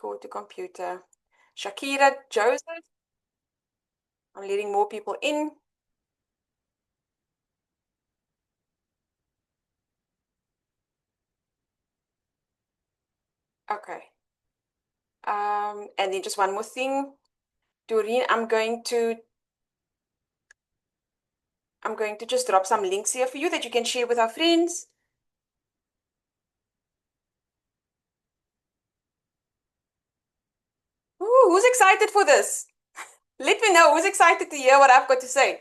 Go to computer. Shakira, Joseph. I'm letting more people in. Okay. And then just one more thing. Doreen, I'm going to just drop some links here for you that you can share with our friends. Ooh, who's excited for this? Let me know who's excited to hear what I've got to say.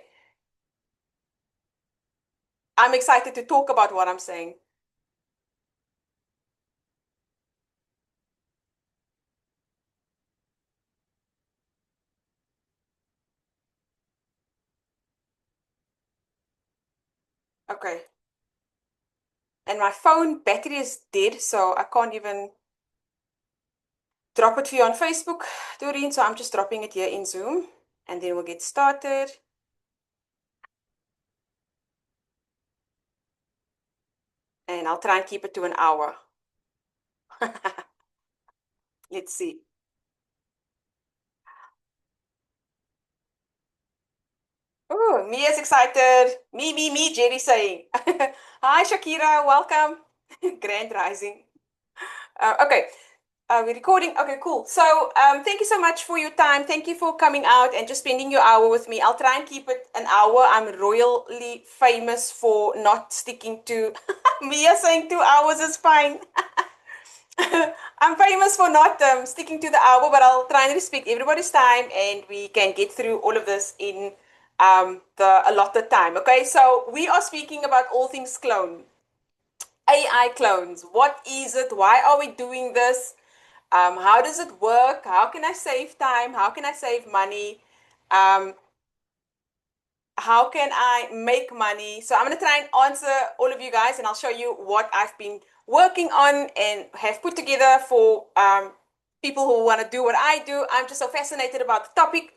I'm excited to talk about what I'm saying. Okay. And my phone battery is dead, so I can't even drop it for you on Facebook, Doreen. So I'm just dropping it here in Zoom, and then we'll get started. And I'll try and keep it to an hour. Let's see. Oh, Mia's excited. Me, Jerry saying. Hi, Shakira, welcome. Grand Rising. Okay, we're recording. Okay, cool. So, thank you so much for your time. Thank you for coming out and just spending your hour with me. I'll try and keep it an hour. I'm royally famous for not sticking to Mia saying 2 hours is fine. I'm famous for not sticking to the hour, but I'll try and respect everybody's time and we can get through all of this in the allotted time. Okay, so we are speaking about all things clone, AI clones. What is it? Why are we doing this? How does it work? How can I save time? How can I save money? Um, how can I make money? So I'm going to try and answer all of you guys and I'll show you what I've been working on and have put together for people who want to do what I do. I'm just so fascinated about the topic.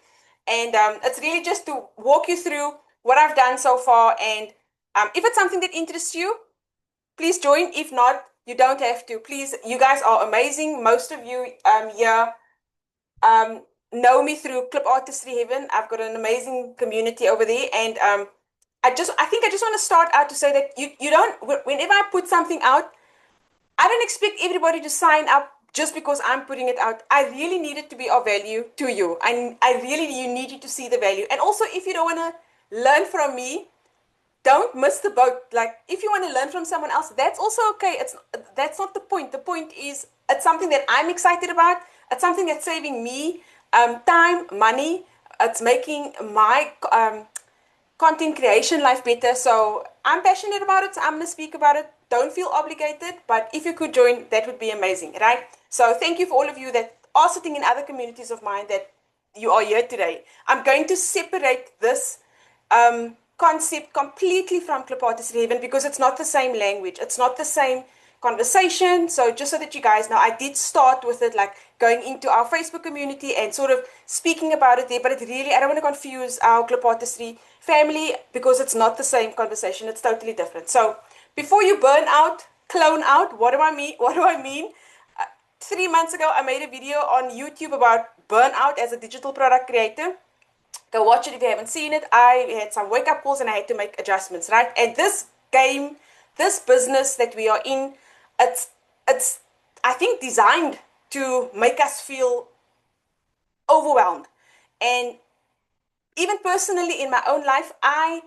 And it's really just to walk you through what I've done so far. And if it's something that interests you, please join. If not, you don't have to. Please, you guys are amazing. Most of you here um, know me through Clip Artistry Heaven. I've got an amazing community over there, and I think I just want to start out to say that you don't. Whenever I put something out, I don't expect everybody to sign up just because I'm putting it out. I really need it to be of value to you. I really you need you to see the value, and also if you don't want to learn from me, don't miss the boat. Like if you want to learn from someone else, that's also okay. That's not the point. The point is it's something that I'm excited about. It's something that's saving me time, money. It's making my content creation life better. So I'm passionate about it. So I'm gonna speak about it. Don't feel obligated, but if you could join, that would be amazing, right? So thank you for all of you that are sitting in other communities of mine that you are here today. I'm going to separate this concept completely from Clip Artistry Heaven because it's not the same language. It's not the same conversation. So just so that you guys know, I did start with it like going into our Facebook community and sort of speaking about it there, but it really, I don't want to confuse our Clip Artistry family because it's not the same conversation. It's totally different. So before you burn out, clone out, what do I mean? What do I mean? 3 months ago, I made a video on YouTube about burnout as a digital product creator. Go watch it if you haven't seen it. I had some wake up calls and I had to make adjustments, right? And this game, this business that we are in, it's I think designed to make us feel overwhelmed. And even personally in my own life, I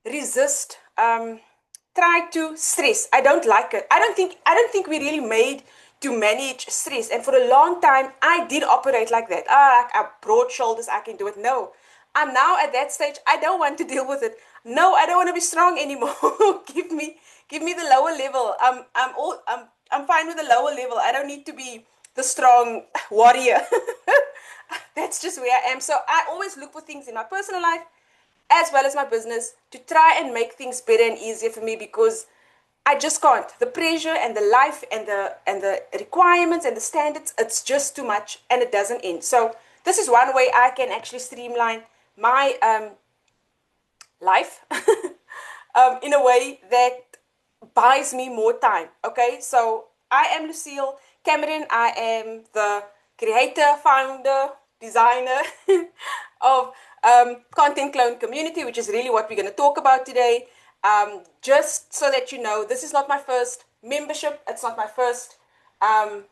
resist try to stress. I don't like it. I don't think we really made to manage stress. And for a long time I did operate like that. I broad shoulders, I can do it. No. I'm now at that stage. I don't want to deal with it. No, I don't want to be strong anymore. Give me the lower level. I'm fine with the lower level. I don't need to be the strong warrior. That's just where I am. So I always look for things in my personal life as well as my business to try and make things better and easier for me because I just can't. The pressure and the life and the requirements and the standards, it's just too much and it doesn't end. So this is one way I can actually streamline my life in a way that buys me more time. Okay, so I am Lucille, Cameron. I am the creator, founder, designer of Content Clone Community, which is really what we're going to talk about today. Just so that you know, this is not my first membership. It's not my first um,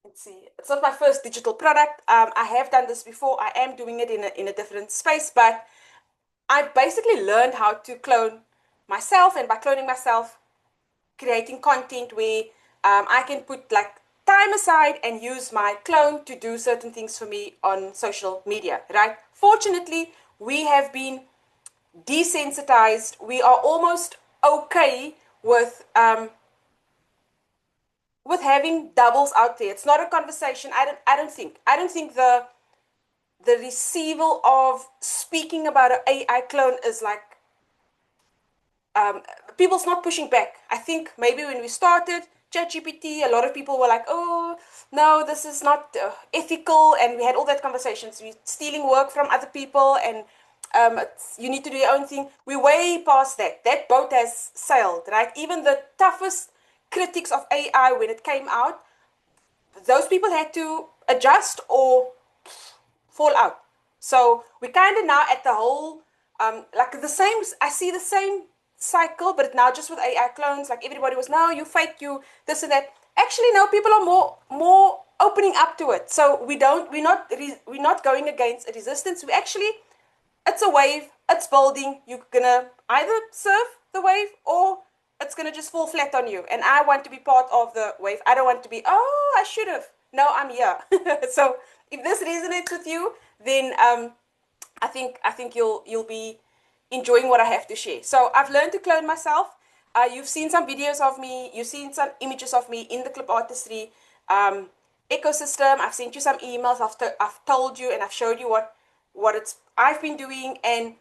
let's see, it's not my first digital product. I have done this before. I am doing it in a different space, but I basically learned how to clone myself, and by cloning myself, creating content where I can put like time aside and use my clone to do certain things for me on social media, right? Fortunately, we have been desensitized. We are almost okay with having doubles out there. It's not a conversation. I don't think the receival of speaking about an AI clone is like um, people's not pushing back. I think maybe when we started ChatGPT, a lot of people were like, "Oh, no, this is not ethical," and we had all that conversations. We're stealing work from other people, and you need to do your own thing. We're way past that. That boat has sailed, right? Even the toughest critics of AI when it came out, those people had to adjust or fall out. So we kind of now at the whole, like the same, I see the same cycle, but now just with AI clones, like everybody was, no, you fake, you this and that. Actually, no, people are more opening up to it. So we're not going against a resistance. We actually, it's a wave, it's building. You're gonna either surf the wave or it's gonna just fall flat on you. And I want to be part of the wave. I don't want to be, oh, I should have. No, I'm here. So if this resonates with you, then I think you'll be enjoying what I have to share. So I've learned to clone myself. You've seen some videos of me. You've seen some images of me in the clip artistry ecosystem. I've sent you some emails. I've told you and I've showed you what I've been doing. And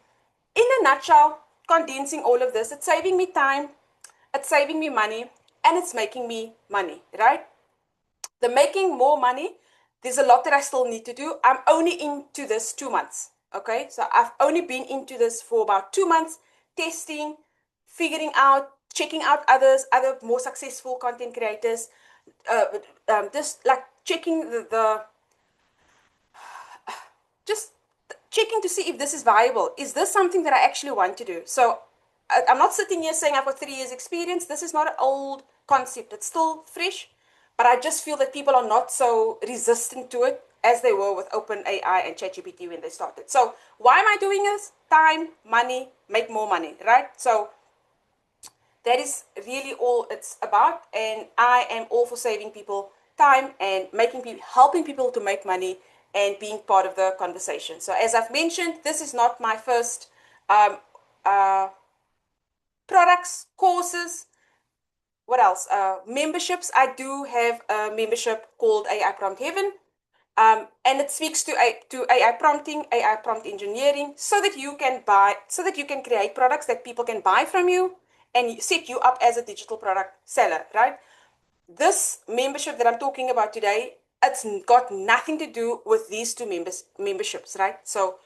in a nutshell, condensing all of this, it's saving me time, it's saving me money, and it's making me money, right? The making more money, there's a lot that I still need to do. I'm only into this 2 months. Okay. So I've only been into this for about 2 months, testing, figuring out, checking out other more successful content creators, uh, just like checking just checking to see if this is viable. Is this something that I actually want to do? So I'm not sitting here saying I've got 3 years experience. This is not an old concept. It's still fresh, but I just feel that people are not so resistant to it as they were with OpenAI and ChatGPT when they started. So why am I doing this? Time, money, make more money, right? So that is really all it's about. And I am all for saving people time and making people, helping people to make money and being part of the conversation. So as I've mentioned, this is not my first um, uh, products, courses. What else? Memberships. I do have a membership called AI Prompt Heaven. And it speaks to AI prompting, AI prompt engineering, so that you can so that you can create products that people can buy from you and set you up as a digital product seller, right? This membership that I'm talking about today, it's got nothing to do with these two memberships, right? So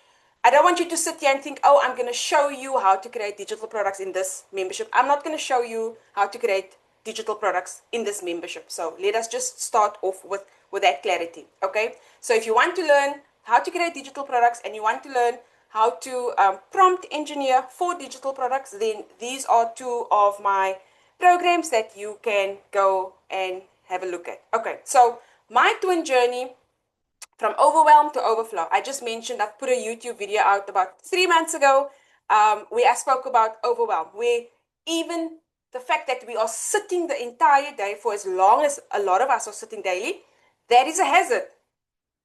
I don't want you to sit here and think, oh, I'm going to show you how to create digital products in this membership. I'm not going to show you how to create digital products in this membership. So let us just start off with that clarity, okay? So if you want to learn how to create digital products and you want to learn how to prompt engineer for digital products, then these are two of my programs that you can go and have a look at. Okay, so my twin journey from overwhelm to overflow. I just mentioned I've put a YouTube video out about 3 months ago where I spoke about overwhelm, where even the fact that we are sitting the entire day for as long as a lot of us are sitting daily, that is a hazard.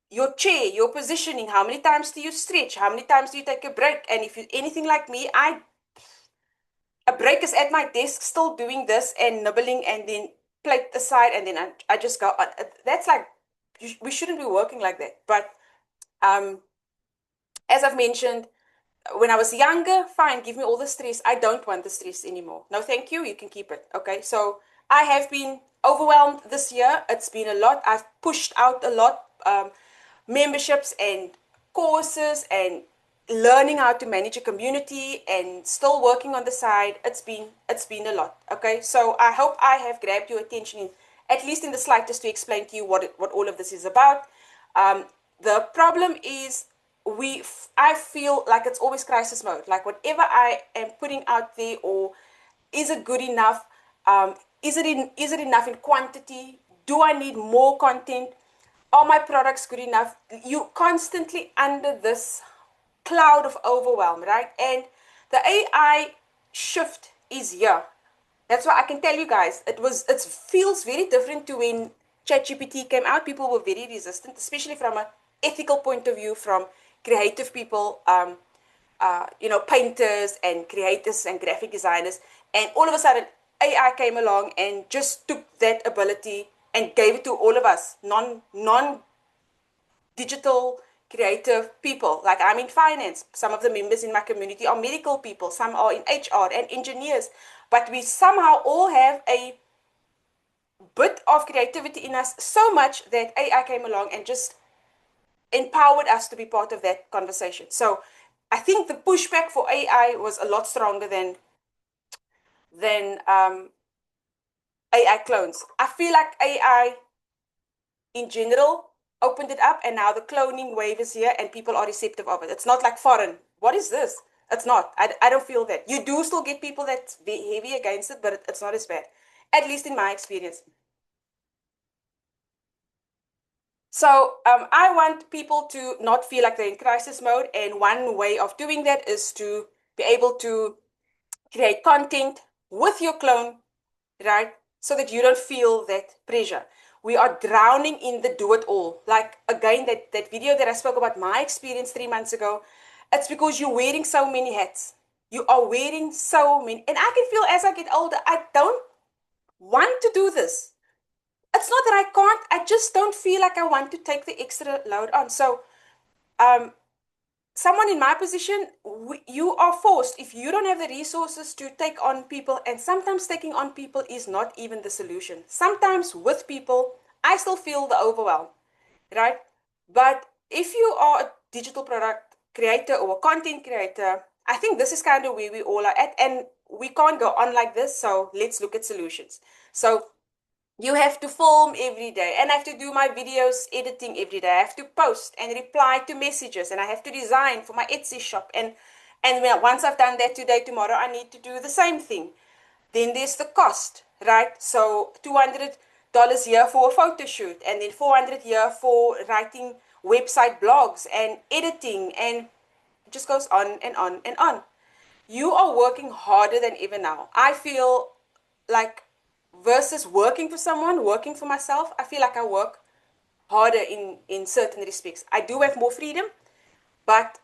Your chair, your positioning, how many times do you stretch? How many times do you take a break? And if you're anything like me, a break is at my desk still doing this and nibbling and then plate aside and then I just go on. That's like, we shouldn't be working like that. But um, as I've mentioned, when I was younger, fine, give me all the stress. I don't want the stress anymore. No, thank you. You can keep it. Okay. So I have been overwhelmed this year. It's been a lot. I've pushed out a lot, memberships and courses and learning how to manage a community and still working on the side. It's been a lot. Okay. So I hope I have grabbed your attention at least in the slightest, to explain to you what all of this is about. Um, the problem is I feel like it's always crisis mode. Like whatever I am putting out there, or is it good enough? Is it enough in quantity? Do I need more content? Are my products good enough? You constantly under this cloud of overwhelm, right? And the AI shift is here. That's why I can tell you guys, it feels very different to when ChatGPT came out. People were very resistant, especially from a ethical point of view, from creative people, painters and creators and graphic designers. And all of a sudden, AI came along and just took that ability and gave it to all of us, non digital creative people. Like I'm in finance. Some of the members in my community are medical people. Some are in HR and engineers. But we somehow all have a bit of creativity in us, so much that AI came along and just empowered us to be part of that conversation. So I think the pushback for AI was a lot stronger than AI clones. I feel like AI in general opened it up, and now the cloning wave is here and people are receptive of it. It's not like foreign. What is this? It's not. I don't feel that. You do still get people that's heavy against it, but it's not as bad, at least in my experience. So I want people to not feel like they're in crisis mode, and one way of doing that is to be able to create content with your clone, right? So that you don't feel that pressure. We are drowning in the do it all. Like again, that video that I spoke about my experience 3 months ago, it's because you're wearing so many hats. You are wearing so many. And I can feel as I get older, I don't want to do this. It's not that I can't, I just don't feel like I want to take the extra load on. So um, someone in my position, you are forced, if you don't have the resources to take on people, and sometimes taking on people is not even the solution. Sometimes with people, I still feel the overwhelm, right? But if you are a digital product creator or a content creator, I think this is kind of where we all are at, and we can't go on like this. So let's look at solutions. So you have to film every day, and I have to do my videos editing every day. I have to post and reply to messages, and I have to design for my Etsy shop, and once I've done that today, tomorrow I need to do the same thing. Then there's the cost, right? So $200 here for a photo shoot, and then 400 here for writing website blogs and editing, and it just goes on and on and on. You are working harder than ever now. I feel like, versus working for someone, working for myself, I feel like I work harder in certain respects. I do have more freedom, but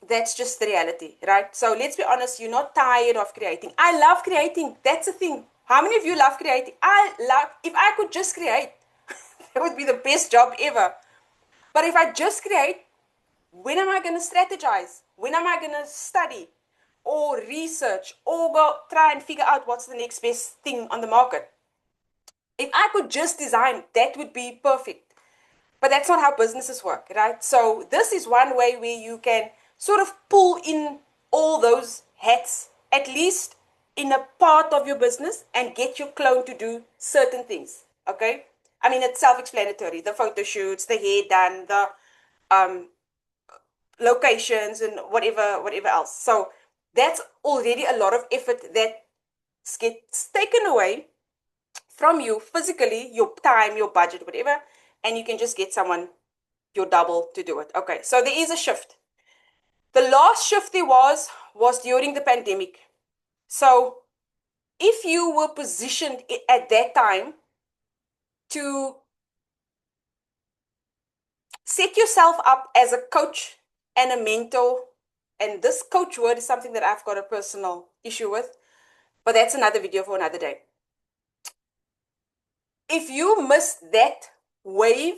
that's just the reality, right? So let's be honest, you're not tired of creating. I love creating. That's the thing. How many of you love creating? I love, if I could just create, that would be the best job ever. But if I just create, when am I going to strategize? When am I going to study or research or go try and figure out what's the next best thing on the market? If I could just design, that would be perfect. But that's not how businesses work, right? So this is one way where you can sort of pull in all those hats, at least in a part of your business, and get your clone to do certain things. Okay? I mean, it's self-explanatory. The photo shoots, the hair done, the um, locations, and whatever else. So that's already a lot of effort that gets taken away from you physically, your time, your budget, whatever, and you can just get someone your double to do it. Okay, so there is a shift. The last shift there was during the pandemic. So if you were positioned at that time to set yourself up as a coach and a mentor, and this coach word is something that I've got a personal issue with, but that's another video for another day. If you missed that wave,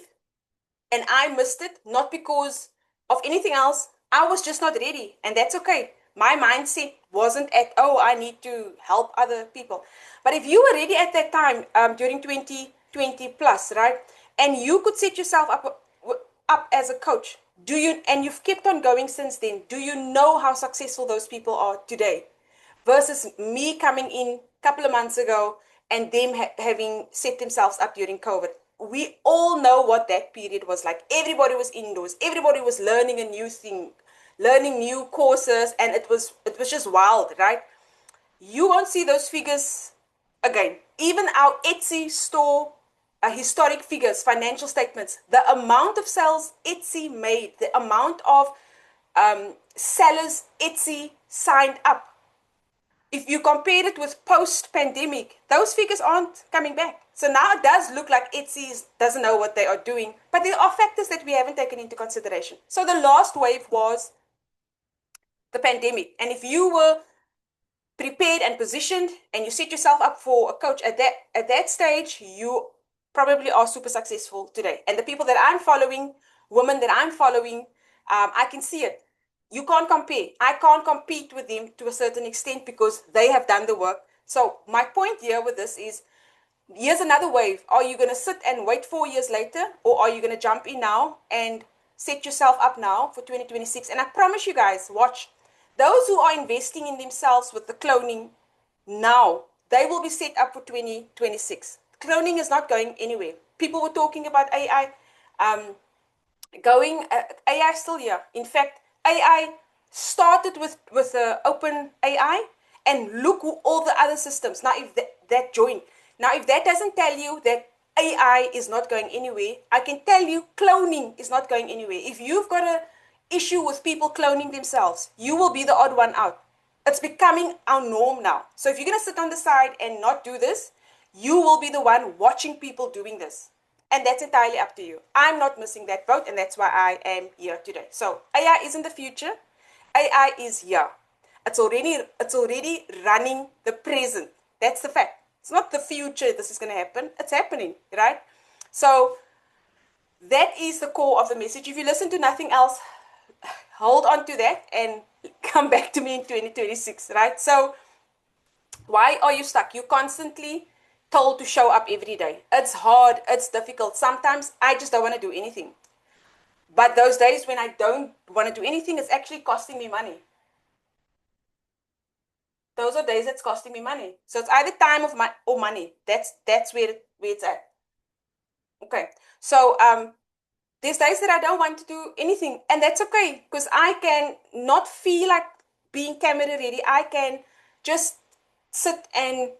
and I missed it, not because of anything else, I was just not ready, and that's okay. My mindset wasn't at, oh, I need to help other people. But if you were ready at that time, during 2020 plus, right, and you could set yourself up as a coach, do you, and you've kept on going since then, do you know how successful those people are today? Versus me coming in a couple of months ago and them having set themselves up during COVID. We all know what that period was like. Everybody was indoors. Everybody was learning a new thing, learning new courses, and it was just wild, right? You won't see those figures again. Even our Etsy store, historic figures, financial statements, the amount of sales Etsy made, the amount of sellers Etsy signed up, if you compare it with post-pandemic, those figures aren't coming back. So now it does look like Etsy doesn't know what they are doing, but there are factors that we haven't taken into consideration. So the last wave was the pandemic, and if you were prepared and positioned and you set yourself up for a coach at that stage, you probably are super successful today. And the people that I'm following, women that I'm following, I can see it. You can't compare. I can't compete with them to a certain extent because they have done the work. So my point here with this is, here's another wave. Are you going to sit and wait 4 years later, or are you going to jump in now and set yourself up now for 2026? And I promise you guys, watch. Those who are investing in themselves with the cloning now, they will be set up for 2026. Cloning is not going anywhere. People were talking about AI. AI is still here. In fact, AI started with open AI, and look who all the other systems now, if that joined. Now if that doesn't tell you that AI is not going anywhere, I can tell you cloning is not going anywhere. If you've got a issue with people cloning themselves, you will be the odd one out. It's becoming our norm now. So if you're going to sit on the side and not do this, you will be the one watching people doing this. And that's entirely up to you. I'm not missing that boat, and that's why I am here today. So AI isn't the future. AI is here. It's already running the present. That's the fact. It's not the future this is going to happen. It's happening, right? So that is the core of the message. If you listen to nothing else, hold on to that and come back to me in 2026, right? So why are you stuck? You're constantly told to show up every day. It's hard, it's difficult. Sometimes I just don't want to do anything. But those days when I don't want to do anything, it's actually costing me money. Those are days that's costing me money. So it's either time of or money. That's where it's at. Okay. So there's days that I don't want to do anything, and that's okay because I can not feel like being camera ready. I can just sit and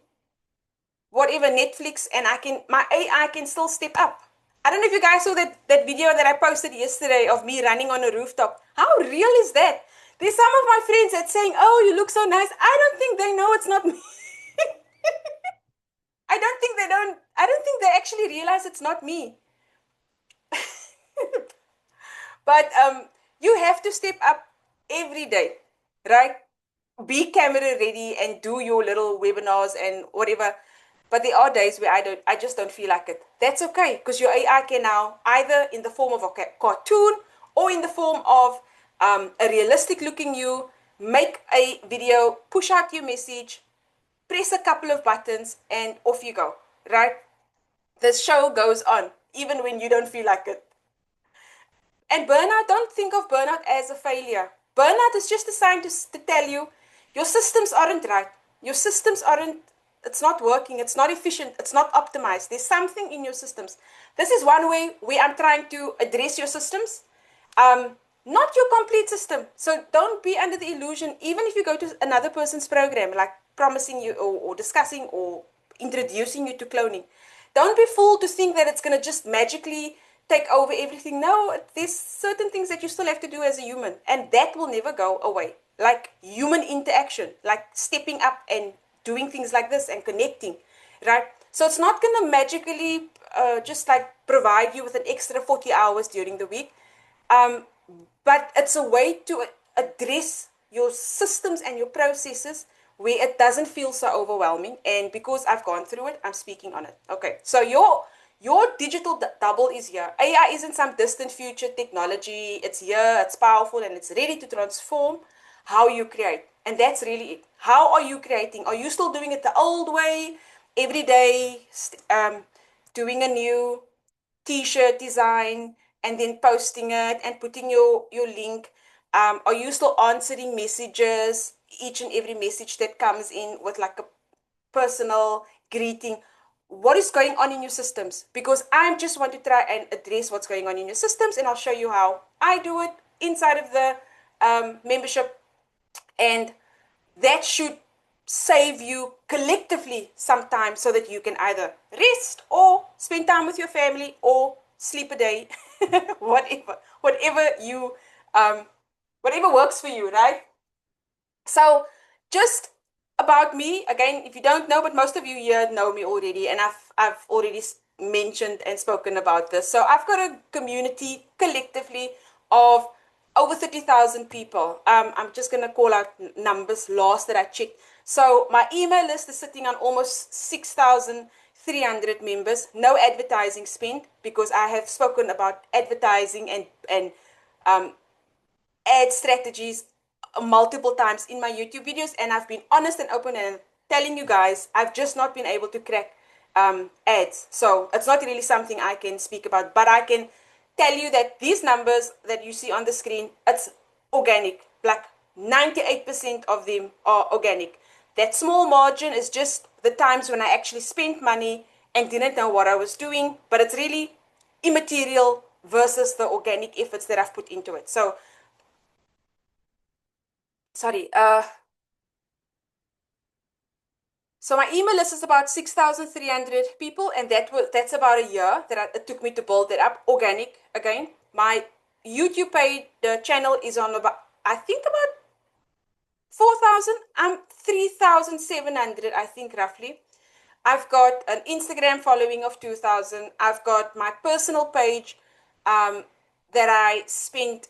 whatever Netflix, and my AI can still step up. I don't know if you guys saw that video that I posted yesterday of me running on a rooftop. How real is that? There's some of my friends that saying, "Oh, you look so nice." I don't think they know it's not me. I don't think they actually realize it's not me. But you have to step up every day, right? Be camera ready and do your little webinars and whatever. But there are days where I just don't feel like it. That's okay, because your AI can now, either in the form of a cartoon or in the form of a realistic looking you, make a video, push out your message, press a couple of buttons, and off you go, right? The show goes on, even when you don't feel like it. And burnout, don't think of burnout as a failure. Burnout is just a sign to tell you your systems aren't right. Your systems aren't, it's not working, it's not efficient, it's not optimized. There's something in your systems. This is one way where I'm trying to address your systems, not your complete system. So don't be under the illusion, even if you go to another person's program, like promising you or discussing or introducing you to cloning. Don't be fooled to think that it's going to just magically take over everything. No, there's certain things that you still have to do as a human, and that will never go away. Like human interaction, like stepping up and doing things like this and connecting, right? So it's not going to magically just like provide you with an extra 40 hours during the week. Um, but it's a way to address your systems and your processes where it doesn't feel so overwhelming. And because I've gone through it, I'm speaking on it. Okay, so your digital double is here. AI isn't some distant future technology. It's here, it's powerful, and it's ready to transform how you create. And that's really it. How are you creating? Are you still doing it the old way every day, doing a new t-shirt design and then posting it and putting your link? Are you still answering messages, each and every message that comes in with like a personal greeting, what is going on in your systems, because I just want to try and address what's going on in your systems, and I'll show you how I do it inside of the membership, and that should save you collectively some time so that you can either rest or spend time with your family or sleep a day, whatever you whatever works for you, right? So, just about me again, if you don't know, but most of you here know me already, and I've already mentioned and spoken about this. So, I've got a community collectively of over 30,000 people. I'm just going to call out numbers last that I checked. So, my email list is sitting on almost 6,300 members. No advertising spent, because I have spoken about advertising and um, ad strategies multiple times in my YouTube videos, and I've been honest and open and telling you guys I've just not been able to crack ads. So it's not really something I can speak about, but I can tell you that these numbers that you see on the screen, it's organic. Like 98% of them are organic. That small margin is just the times when I actually spent money and didn't know what I was doing, but it's really immaterial versus the organic efforts that I've put into it. So sorry. So my email list is about 6,300 people, and that's about a year that it took me to build it up. Organic again. My YouTube page, the channel is on about, I think, about 4,000. I'm 3,700, I think, roughly. I've got an Instagram following of 2,000. I've got my personal page that I spent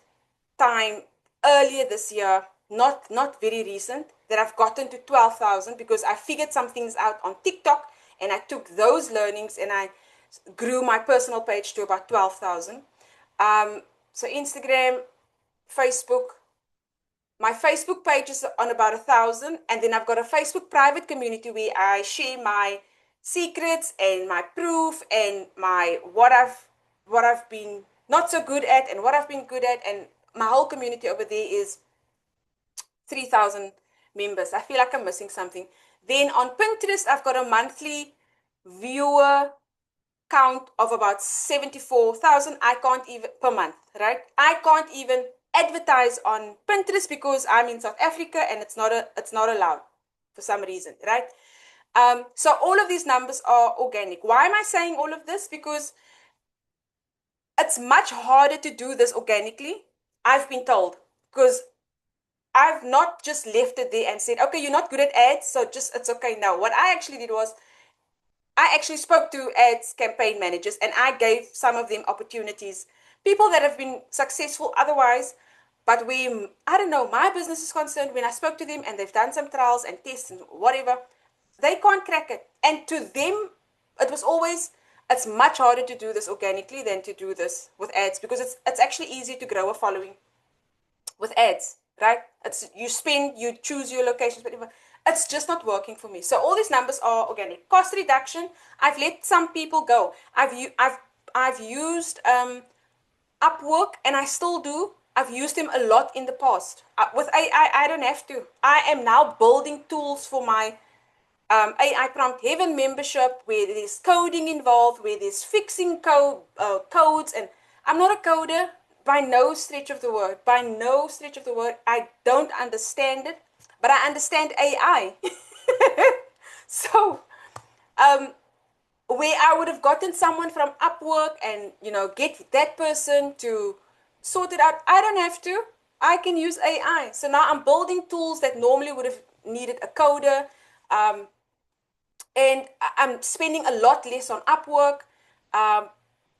time earlier this year, not very recent, that I've gotten to 12,000, because I figured some things out on TikTok, and I took those learnings and I grew my personal page to about 12,000. So Instagram, Facebook, my Facebook page is on about 1,000, and then I've got a Facebook private community where I share my secrets and my proof and my what I've been not so good at and what I've been good at, and my whole community over there is 3,000 members. I feel like I'm missing something. Then on Pinterest, I've got a monthly viewer count of about 74,000. I can't even per month, right? I can't even advertise on Pinterest because I'm in South Africa and it's not allowed for some reason, right? So all of these numbers are organic. Why am I saying all of this? Because it's much harder to do this organically, I've been told, because I've not just left it there and said, okay, you're not good at ads, so just it's okay. No, what I actually did was I actually spoke to ads campaign managers and I gave some of them opportunities. People that have been successful otherwise, but I don't know, my business is concerned, when I spoke to them and they've done some trials and tests and whatever, they can't crack it. And to them, it was always, it's much harder to do this organically than to do this with ads, because it's actually easy to grow a following with ads, right? It's you spend, you choose your locations, whatever. It's just not working for me. So all these numbers are organic. Cost reduction. I've let some people go. I've used Upwork, and I still do. I've used them a lot in the past. With AI, I don't have to. I am now building tools for my AI Prompt Heaven membership, where there's coding involved, where there's fixing codes, and I'm not a coder by no stretch of the word. By no stretch of the word. I don't understand it, but I understand AI. So, um, where I would have gotten someone from Upwork and get that person to sort it out, I don't have to. I can use AI. So now I'm building tools that normally would have needed a coder. Um, and I'm spending a lot less on Upwork um,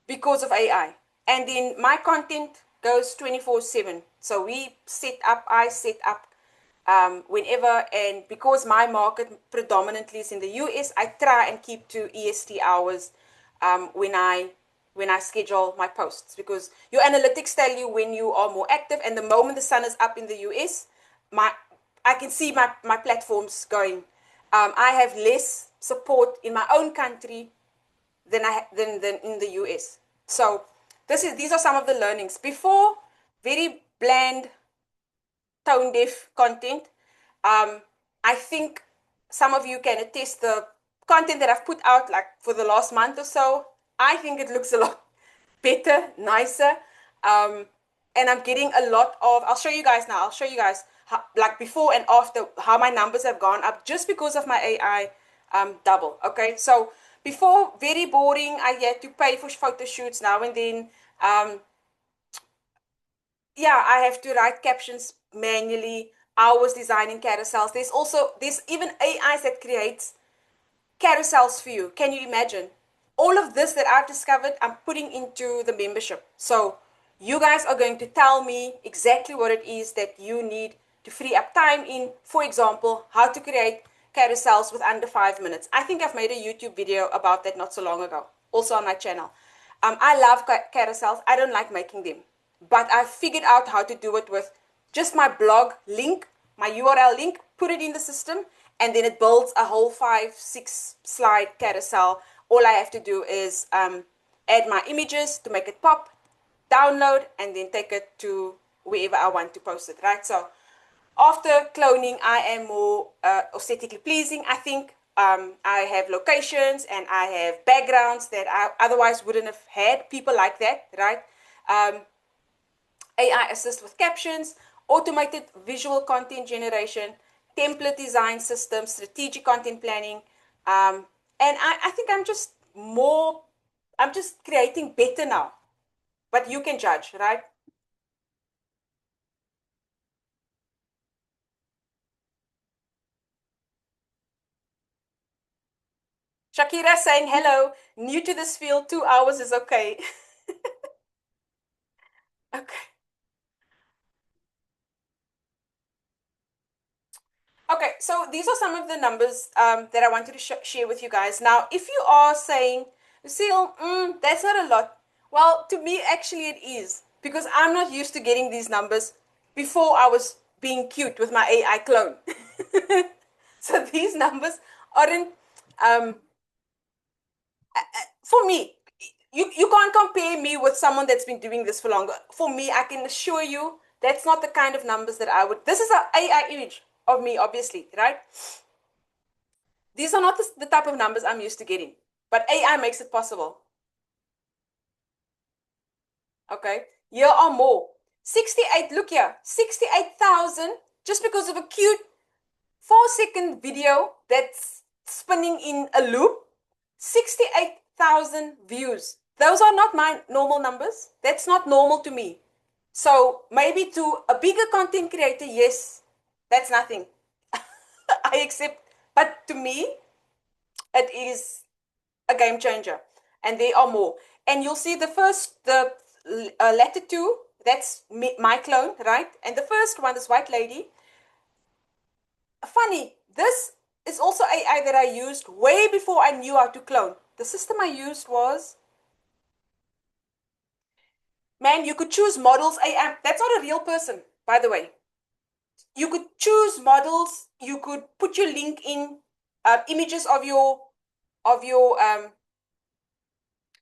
because of AI. And then my content goes 24/7. So I set up whenever, and because my market predominantly is in the US, I try and keep to EST hours when I schedule my posts, because your analytics tell you when you are more active, and the moment the sun is up in the US, my I can see my platforms going. I have less support in my own country than in the US. So these are some of the learnings. Before, very bland, tone deaf content. Um, I think some of you can attest the content that I've put out like for the last month or so, I think it looks a lot better, nicer. Um, and I'm getting a lot of, I'll show you guys now. I'll show you guys how, like before and after, how my numbers have gone up just because of my AI double. Okay. So before, very boring. I had to pay for photo shoots now and then. Um, yeah, I have to write captions manually. I was designing carousels. There's even AIs that creates carousels for you. Can you imagine? All of this that I've discovered, I'm putting into the membership. So you guys are going to tell me exactly what it is that you need to free up time in. For example, how to create carousels with under 5 minutes. I think I've made a YouTube video about that not so long ago, also on my channel. I love carousels. I don't like making them, but I figured out how to do it with just my blog link, my URL link, put it in the system, and then it builds a whole 5, 6 slide carousel. All I have to do is add my images to make it pop, download, and then take it to wherever I want to post it, right? So after cloning, I am more aesthetically pleasing, I think. I have locations and I have backgrounds that I otherwise wouldn't have had, people like that, right? AI assist with captions, automated visual content generation, template design systems, strategic content planning. And I think I'm just creating better now. But you can judge, right? Shakira saying hello, new to this field, 2 hours is okay. Okay. Okay, so these are some of the numbers that I wanted to share with you guys. Now, if you are saying, Lucille, that's not a lot. Well, to me, actually, it is because I'm not used to getting these numbers before I was being cute with my AI clone. So these numbers aren't um, for me. You can't compare me with someone that's been doing this for longer. For me, I can assure you that's not the kind of numbers that I would. This is an AI image of me, obviously, right? These are not the type of numbers I'm used to getting, but AI makes it possible. Okay, here are more. 68, look here, 68,000 just because of a cute 4 second video that's spinning in a loop. 68,000 views. Those are not my normal numbers. That's not normal to me. So maybe to a bigger content creator, yes, that's nothing. I accept. But to me, it is a game changer. And there are more. And you'll see the letter two, that's my clone, right? And the first one, this white lady, funny, this is also AI that I used way before I knew how to clone. The system I used was, man, you could choose models. AI, that's not a real person, by the way. You could choose models. You could put your link in, images of your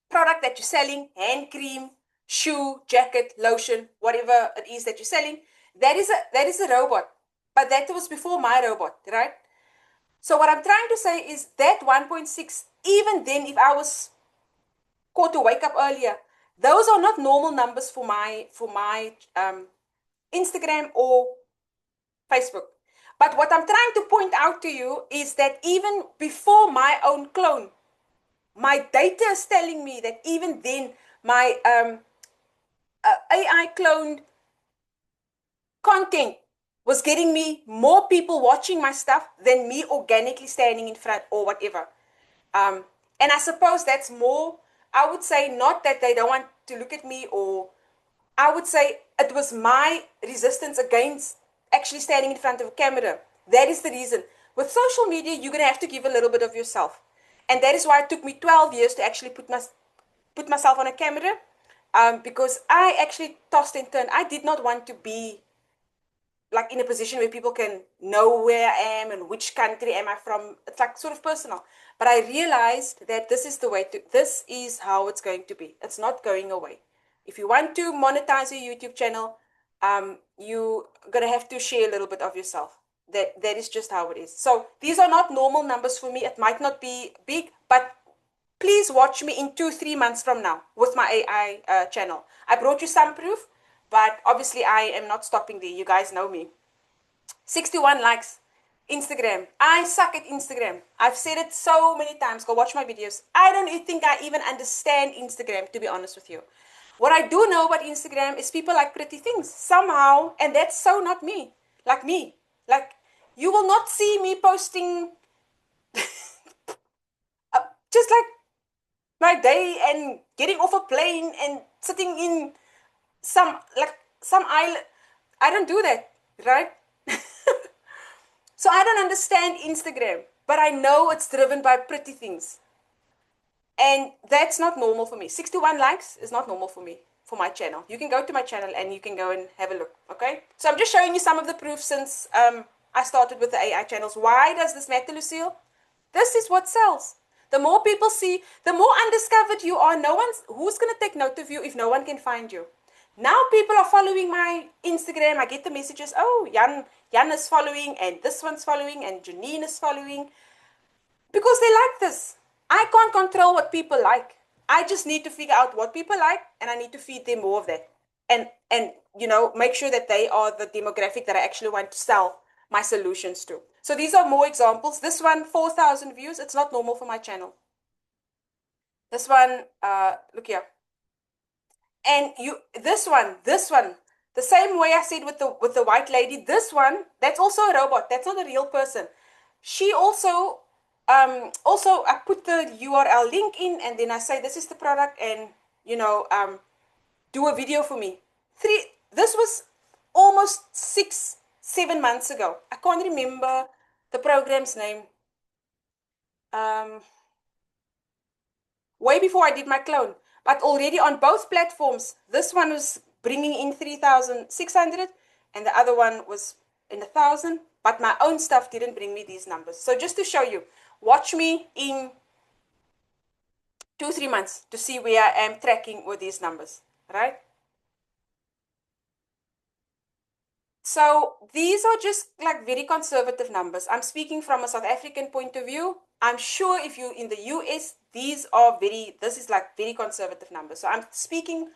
product that you're selling, hand cream, shoe, jacket, lotion, whatever it is that you're selling. That is a robot. But that was before my robot, right? So what I'm trying to say is that 1.6, even then, if I was called to wake up earlier, those are not normal numbers for my Instagram or Facebook. But what I'm trying to point out to you is that even before my own clone, my data is telling me that even then my AI cloned content was getting me more people watching my stuff than me organically standing in front or whatever. Um, and I suppose that's more, I would say, not that they don't want to look at me, or I would say it was my resistance against actually standing in front of a camera. That is the reason. With social media, you're going to have to give a little bit of yourself. And that is why it took me 12 years to actually put myself on a camera, because I actually tossed and turned. I did not want to be like in a position where people can know where I am and which country am I from. It's like sort of personal. But I realized that this is how it's going to be. It's not going away. If you want to monetize your YouTube channel, you're gonna have to share a little bit of yourself. That is just how it is. So these are not normal numbers for me. It might not be big, but please watch me in 2-3 months from now with my AI channel. I brought you some proof, but obviously I am not stopping there. You guys know me. 61 likes. Instagram. I suck at Instagram. I've said it so many times. Go watch my videos. I don't think I even understand Instagram, to be honest with you. What I do know about Instagram is people like pretty things somehow, and that's so not me. Like me. Like, you will not see me posting just like my day and getting off a plane and sitting in some island. I don't do that, right? So I don't understand Instagram, but I know it's driven by pretty things. And that's not normal for me. 61 likes is not normal for me, for my channel. You can go to my channel and you can go and have a look, okay? So I'm just showing you some of the proof since I started with the AI channels. Why does this matter, Lucille? This is what sells. The more people see, the more undiscovered you are. Who's going to take note of you if no one can find you? Now people are following my Instagram. I get the messages, oh, Jan is following, and this one's following, and Janine is following. Because they like this. I can't control what people like. I just need to figure out what people like, and I need to feed them more of that. And make sure that they are the demographic that I actually want to sell my solutions to. So these are more examples. This one, 4,000 views. It's not normal for my channel. This one, look here. And this one, the same way I said with the white lady, this one, that's also a robot. That's not a real person. She also I put the URL link in, and then I say this is the product, and do a video for me. This was almost 6-7 months ago. I can't remember the program's name. Way before I did my clone, but already on both platforms, this one was bringing in 3,600 and the other one was in 1,000, but my own stuff didn't bring me these numbers. So just to show you, watch me in 2-3 months to see where I am tracking with these numbers, right? So these are just like very conservative numbers. I'm speaking from a South African point of view. I'm sure if you're in the US, this is like very conservative numbers. So I'm speaking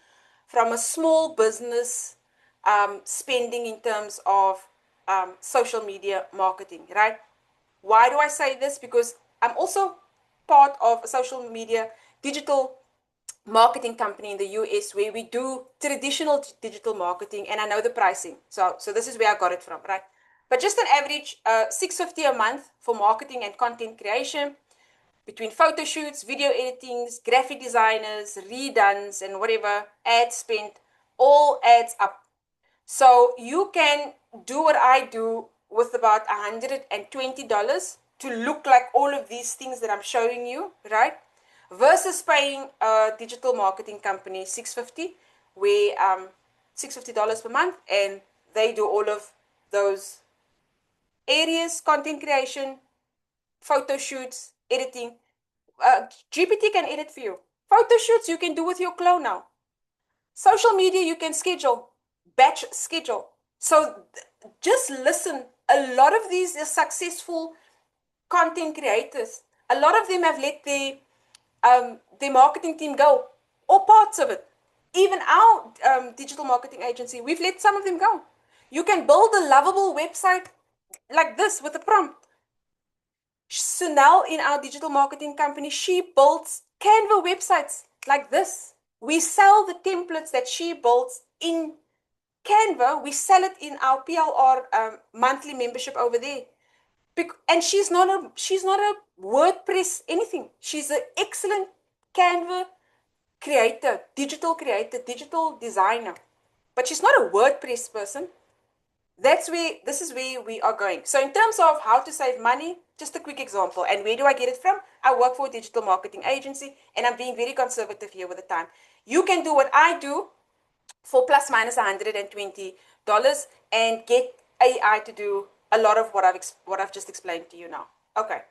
from a small business spending in terms of social media marketing, right? Why do I say this? Because I'm also part of a social media digital marketing company in the US where we do traditional digital marketing, and I know the pricing. So this is where I got it from, right? But just an average, $650 a month for marketing and content creation, between photo shoots, video editings, graphic designers, redones, and whatever, ad spend, all adds up. So you can do what I do with about $120 to look like all of these things that I'm showing you, right? Versus paying a digital marketing company $650, where $650 per month, and they do all of those areas: content creation, photo shoots, editing. GPT can edit for you. Photo shoots you can do with your clone now. Social media you can schedule, batch schedule. So just listen. A lot of these are successful content creators. A lot of them have let their marketing team go, or parts of it. Even our digital marketing agency, we've let some of them go. You can build a lovable website like this with a prompt. Sunel in our digital marketing company, she builds Canva websites like this. We sell the templates that she builds in Canva. We sell it in our PLR monthly membership over there. And she's not a WordPress anything. She's an excellent Canva creator, digital designer. But she's not a WordPress person. This is where we are going. So in terms of how to save money, just a quick example. And where do I get it from? I work for a digital marketing agency, and I'm being very conservative here with the time. You can do what I do for plus minus $120 and get AI to do a lot of what I've just explained to you now. Okay.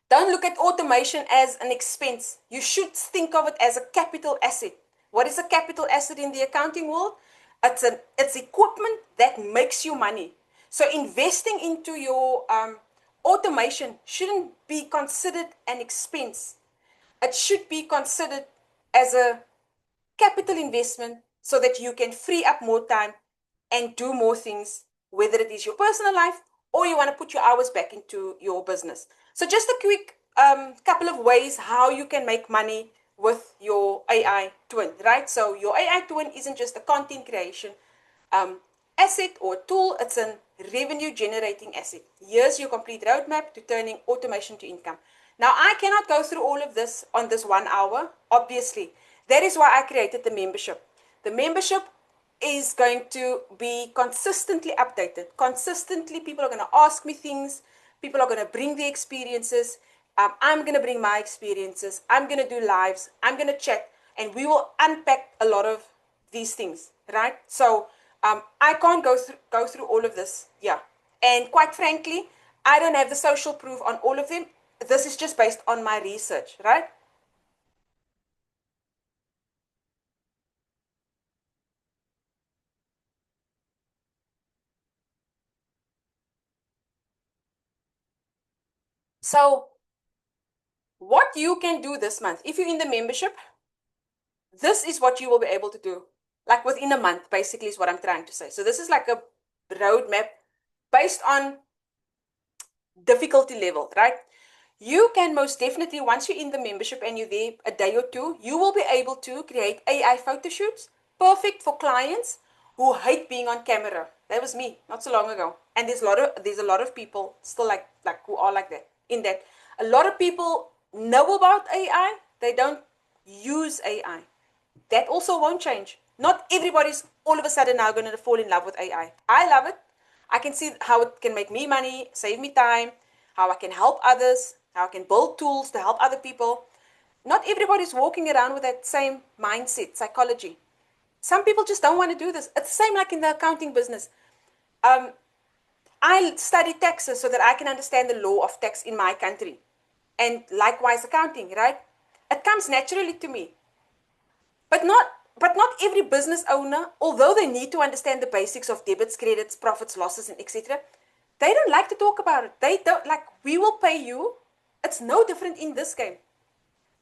Don't look at automation as an expense. You should think of it as a capital asset. What is a capital asset in the accounting world? It's equipment that makes you money. So investing into your automation shouldn't be considered an expense. It should be considered as a capital investment so that you can free up more time and do more things, whether it is your personal life or you want to put your hours back into your business. So, just a quick couple of ways how you can make money with your AI twin, right? So, your AI twin isn't just a content creation um, asset or tool, it's a revenue generating asset. Here's your complete roadmap to turning automation to income. Now, I cannot go through all of this on this 1 hour, obviously. That is why I created the membership. The membership is going to be consistently updated. Consistently, people are going to ask me things. People are going to bring their experiences. I'm going to bring my experiences. I'm going to do lives. I'm going to chat, and we will unpack a lot of these things, right? So I can't go through all of this, yeah. And quite frankly, I don't have the social proof on all of them. This is just based on my research, right? So what you can do this month, if you're in the membership, this is what you will be able to do. Like within a month, basically, is what I'm trying to say. So this is like a roadmap based on difficulty level, right? You can most definitely, once you're in the membership and you're there a day or two, you will be able to create AI photo shoots, perfect for clients who hate being on camera. That was me not so long ago. And there's a lot of people still like who are like that. In that, a lot of people know about AI, they don't use AI. That also won't change. Not everybody's all of a sudden now going to fall in love with AI. I love it. I can see how it can make me money, save me time, how I can help others, how I can build tools to help other people. Not everybody's walking around with that same mindset, psychology. Some people just don't want to do this. It's the same like in the accounting business. Um, I study taxes so that I can understand the law of tax in my country. And likewise, accounting, right? It comes naturally to me. But not every business owner, although they need to understand the basics of debits, credits, profits, losses, and etc., they don't like to talk about it. They don't like, we will pay you. It's no different in this game.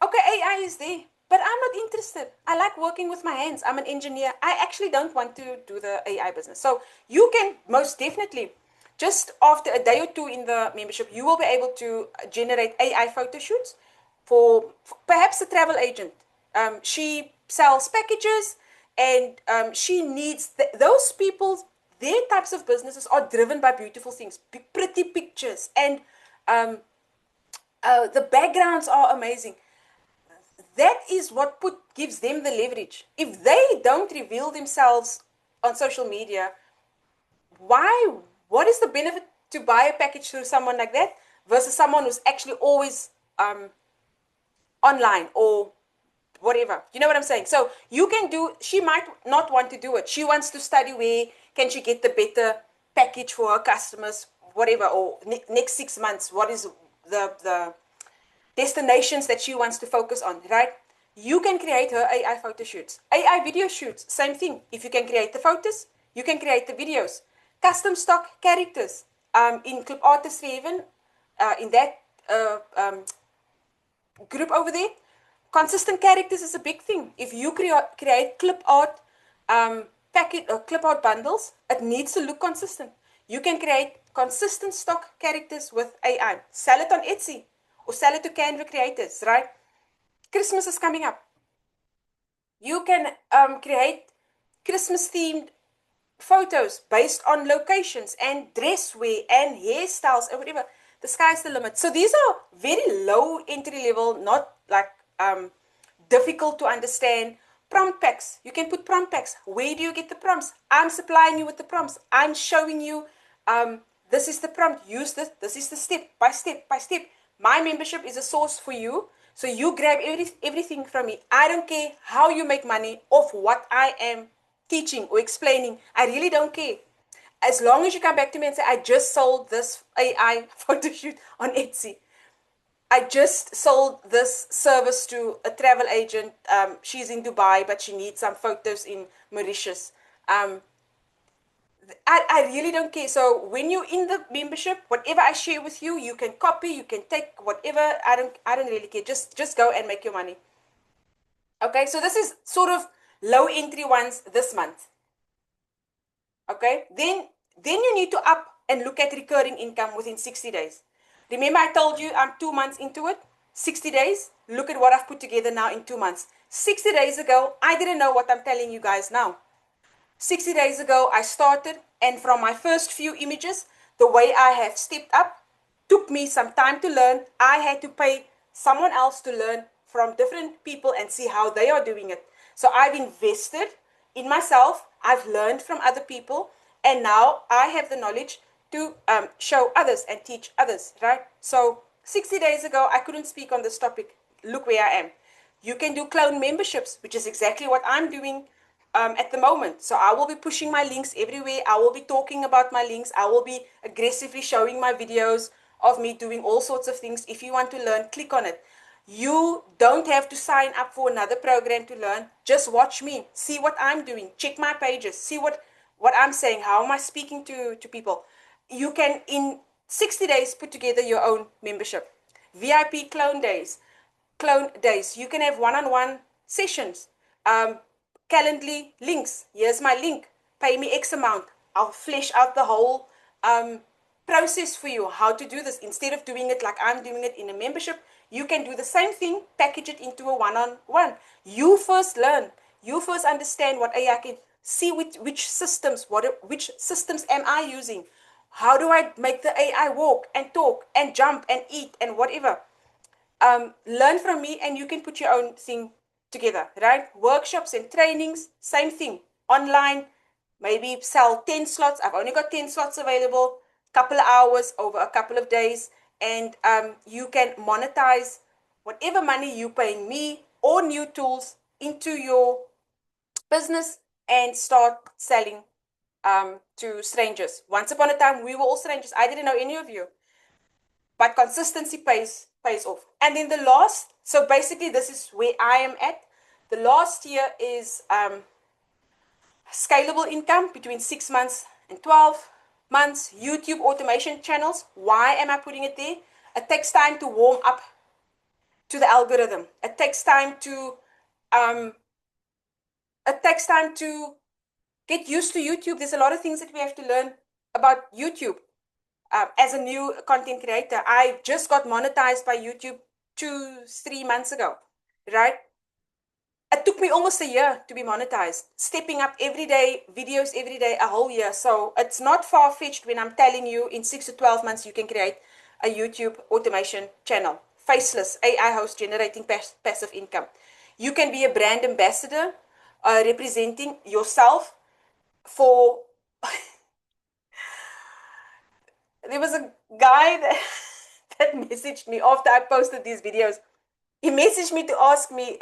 Okay, AI is there, but I'm not interested. I like working with my hands. I'm an engineer. I actually don't want to do the AI business. So you can most definitely, just after a day or two in the membership, you will be able to generate AI photo shoots for perhaps a travel agent. She sells packages, and she needs those people. Their types of businesses are driven by beautiful things, pretty pictures, and the backgrounds are amazing. That is what gives them the leverage. If they don't reveal themselves on social media, why? What is the benefit to buy a package through someone like that versus someone who's actually always online or whatever? You know what I'm saying? So you can do. She might not want to do it. She wants to study where can she get the better package for her customers, whatever. Or next 6 months, what is the destinations that she wants to focus on, right? You can create her AI photo shoots, AI video shoots, same thing. If you can create the photos, you can create the videos. Custom stock characters. In Club Artist Raven, in that group over there, consistent characters is a big thing. If you create clip art packet or clip art bundles, it needs to look consistent. You can create consistent stock characters with AI. Sell it on Etsy or sell it to Canva creators, right? Christmas is coming up. You can create Christmas themed photos based on locations and dress wear and hairstyles and whatever. The sky's the limit. So these are very low entry level, not like difficult to understand. Prompt packs. You can put prompt packs. Where do you get the prompts? I'm supplying you with the prompts. I'm showing you this is the prompt. Use this. This is the step by step by step. My membership is a source for you. So you grab everything from me. I don't care how you make money off what I am teaching or explaining. I really don't care. As long as you come back to me and say, I just sold this AI photo shoot on Etsy. I just sold this service to a travel agent. She's in Dubai, but she needs some photos in Mauritius. I really don't care. So when you're in the membership, whatever I share with you, you can copy, you can take whatever. I don't really care. Just go and make your money. Okay, so this is sort of low entry ones this month. Okay, then you need to up and look at recurring income within 60 days. Remember, I told you I'm 2 months into it. 60 days. Look at what I've put together now in 2 months. 60 days ago, I didn't know what I'm telling you guys now. 60 days ago, I started, and from my first few images, the way I have stepped up took me some time to learn. I had to pay someone else to learn from different people and see how they are doing it. So I've invested in myself, I've learned from other people, and now I have the knowledge to show others and teach others, right? So 60 days ago, I couldn't speak on this topic. Look where I am. You can do clone memberships, which is exactly what I'm doing at the moment. So I will be pushing my links everywhere. I will be talking about my links. I will be aggressively showing my videos of me doing all sorts of things. If you want to learn, click on it. You don't have to sign up for another program to learn. Just watch me. See what I'm doing. Check my pages. See what I'm saying. How am I speaking to people? You can, in 60 days, put together your own membership. VIP clone days. You can have one-on-one sessions. Calendly links. Here's my link. Pay me X amount. I'll flesh out the whole process for you, how to do this. Instead of doing it like I'm doing it in a membership, you can do the same thing, package it into a one-on-one. You first learn. You first understand what AI can see, which systems, which systems am I using? How do I make the AI walk and talk and jump and eat and whatever? Learn from me, and you can put your own thing together, right? Workshops and trainings, same thing. Online, maybe sell 10 slots. I've only got 10 slots available, couple of hours over a couple of days, and you can monetize whatever money you paying me or new tools into your business and start selling to strangers. Once upon a time, we were all strangers. I didn't know any of you, but consistency pays off. And then the last, so basically this is where I am at. The last year is scalable income between 6 months and 12 months. YouTube automation channels. Why am I putting it there? It takes time to warm up to the algorithm. It takes time to um, get used to YouTube. There's a lot of things that we have to learn about YouTube. As a new content creator, I just got monetized by YouTube 2, 3 months ago, right? It took me almost a year to be monetized, stepping up every day, videos every day, a whole year. So it's not far fetched when I'm telling you in 6 to 12 months you can create a YouTube automation channel, faceless AI host generating passive income. You can be a brand ambassador, representing yourself for. There was a guy that, that messaged me after I posted these videos. He messaged me to ask me,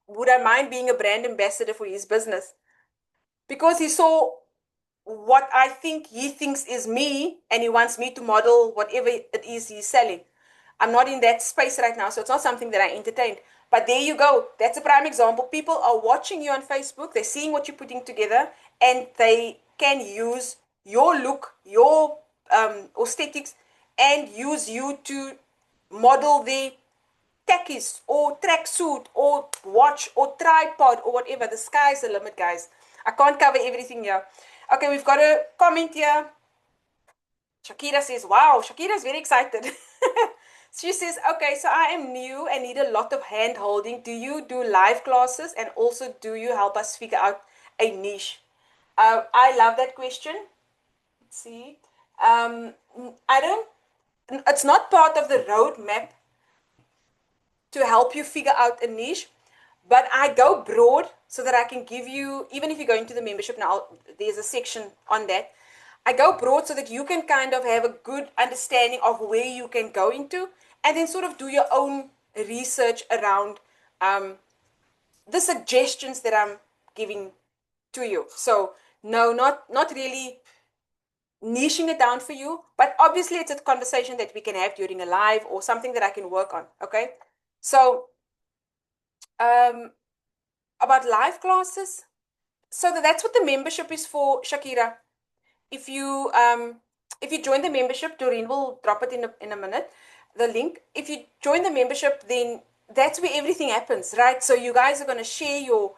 would I mind being a brand ambassador for his business? Because he saw what I think he thinks is me, and he wants me to model whatever it is he's selling. I'm not in that space right now, so it's not something that I entertained. But there you go. That's a prime example. People are watching you on Facebook, they're seeing what you're putting together, and they can use your look, your aesthetics, and use you to model their techies or tracksuit or watch or tripod or whatever. The sky's the limit, guys. I can't cover everything here. Okay, we've got a comment here. Shakira says, wow, Shakira's very excited. She says, okay, so I am new and need a lot of hand holding. Do you do live classes, and also do you help us figure out a niche? I love that question. Let's see. I don't, it's not part of the roadmap to help you figure out a niche, but I go broad so that I can give you, even if you go into the membership now, there's a section on that. I go broad so that you can kind of have a good understanding of where you can go into, and then sort of do your own research around the suggestions that I'm giving to you. So no, not really niching it down for you, but obviously it's a conversation that we can have during a live or something that I can work on. Okay, so um, about live classes. So that's what the membership is for, Shakira. if you join the membership, Doreen will drop it in a minute, the link. If you join the membership, then that's where everything happens, right? So you guys are going to share your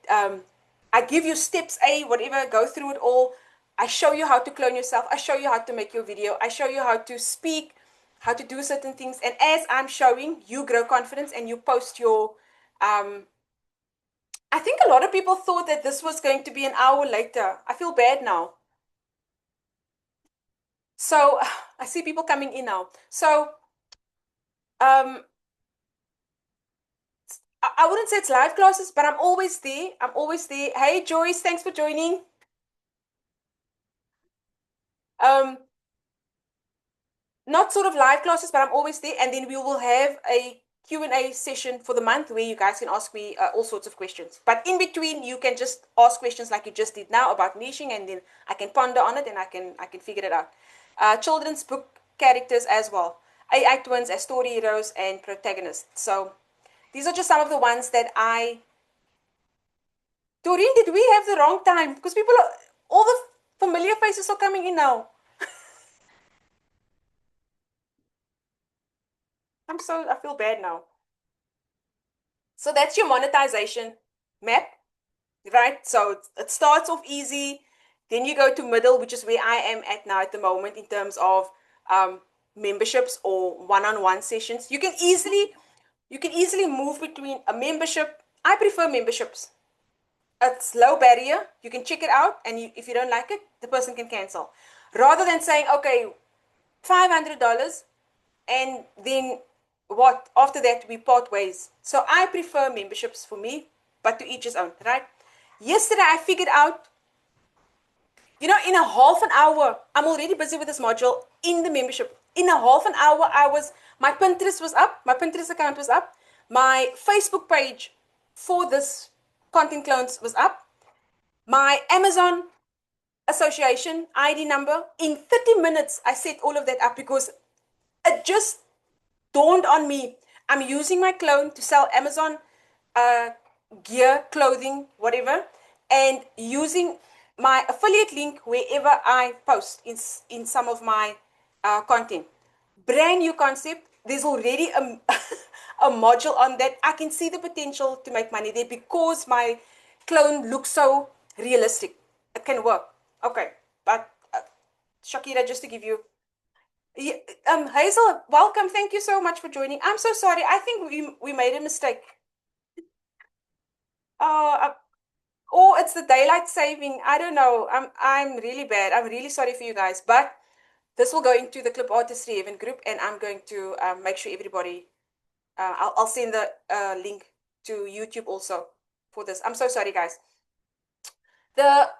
um, I give you steps A, whatever, go through it all. I show you how to clone yourself. I show you how to make your video. I show you how to speak, how to do certain things. And as I'm showing, you grow confidence and you post your. I think a lot of people thought that this was going to be an hour later. I feel bad now. So I see people coming in now. So um, I wouldn't say it's live classes, but I'm always there. I'm always there. Hey, Joyce, thanks for joining. Um, Not sort of live classes, but I'm always there. And then we will have a Q&A session for the month where you guys can ask me all sorts of questions. But in between, you can just ask questions like you just did now about niching, and then I can ponder on it and I can figure it out. Children's book characters as well. AI twins as story heroes and protagonists. So these are just some of the ones that I. Doreen, did we have the wrong time? Because people are all the familiar faces are coming in now. I feel bad now. So that's your monetization map, right? So it starts off easy, then you go to middle, which is where I am at now at the moment in terms of um, memberships or one-on-one sessions. You can easily move between a membership. I prefer memberships. It's low barrier. You can check it out, and if you don't like it, the person can cancel. Rather than saying, okay, $500, and then what after that we part ways. So I prefer memberships for me, but to each his own, right? Yesterday I figured out, in a half an hour, I'm already busy with this module in the membership. In a half an hour, my Pinterest was up, my Pinterest account was up, my Facebook page for this content clones was up, my Amazon association ID number. In 30 minutes, I set all of that up because it just dawned on me. I'm using my clone to sell Amazon uh, gear, clothing, whatever, and using my affiliate link wherever I post in some of my content. Brand new concept. There's already a, a module on that. I can see the potential to make money there because my clone looks so realistic. It can work. Okay, but Shakira, just to give you yeah, Hazel, welcome. Thank you so much for joining. I'm so sorry. I think we made a mistake. Uh, uh, oh, it's the daylight saving. I don't know. I'm really bad. I'm really sorry for you guys. But this will go into the Clip Artistry event group, and I'm going to make sure everybody. I'll send the link to YouTube also for this. I'm so sorry, guys. The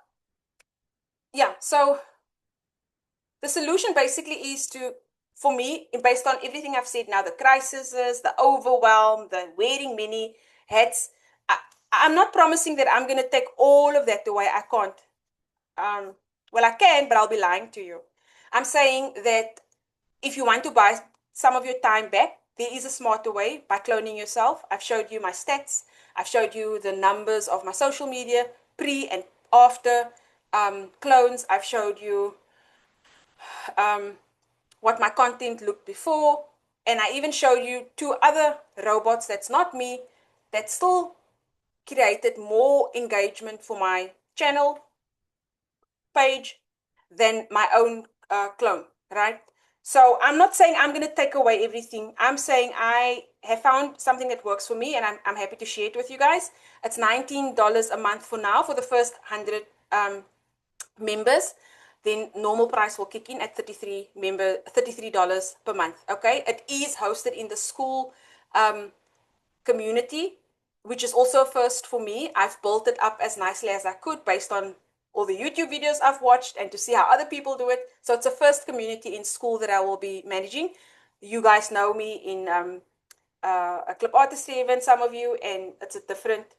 Yeah. So the solution basically is to, for me, based on everything I've said now, the crises, the overwhelm, the wearing many hats. I, I'm not promising that I'm going to take all of that away. I can't. Um, well, I can, but I'll be lying to you. I'm saying that if you want to buy some of your time back, there is a smarter way by cloning yourself. I've showed you my stats. I've showed you the numbers of my social media, pre and after clones. I've showed you um, what my content looked before. And I even showed you two other robots that's not me that still created more engagement for my channel page than my own clone, right? So I'm not saying I'm going to take away everything. I'm saying I have found something that works for me, and I'm happy to share it with you guys. It's $19 a month for now for the first 100 members. Then normal price will kick in at $33 per month. Okay, it is hosted in the school community, which is also a first for me. I've built it up as nicely as I could based on all the YouTube videos I've watched and to see how other people do it. So it's a first community in school that I will be managing. You guys know me in a clip artistry event, some of you, and it's a different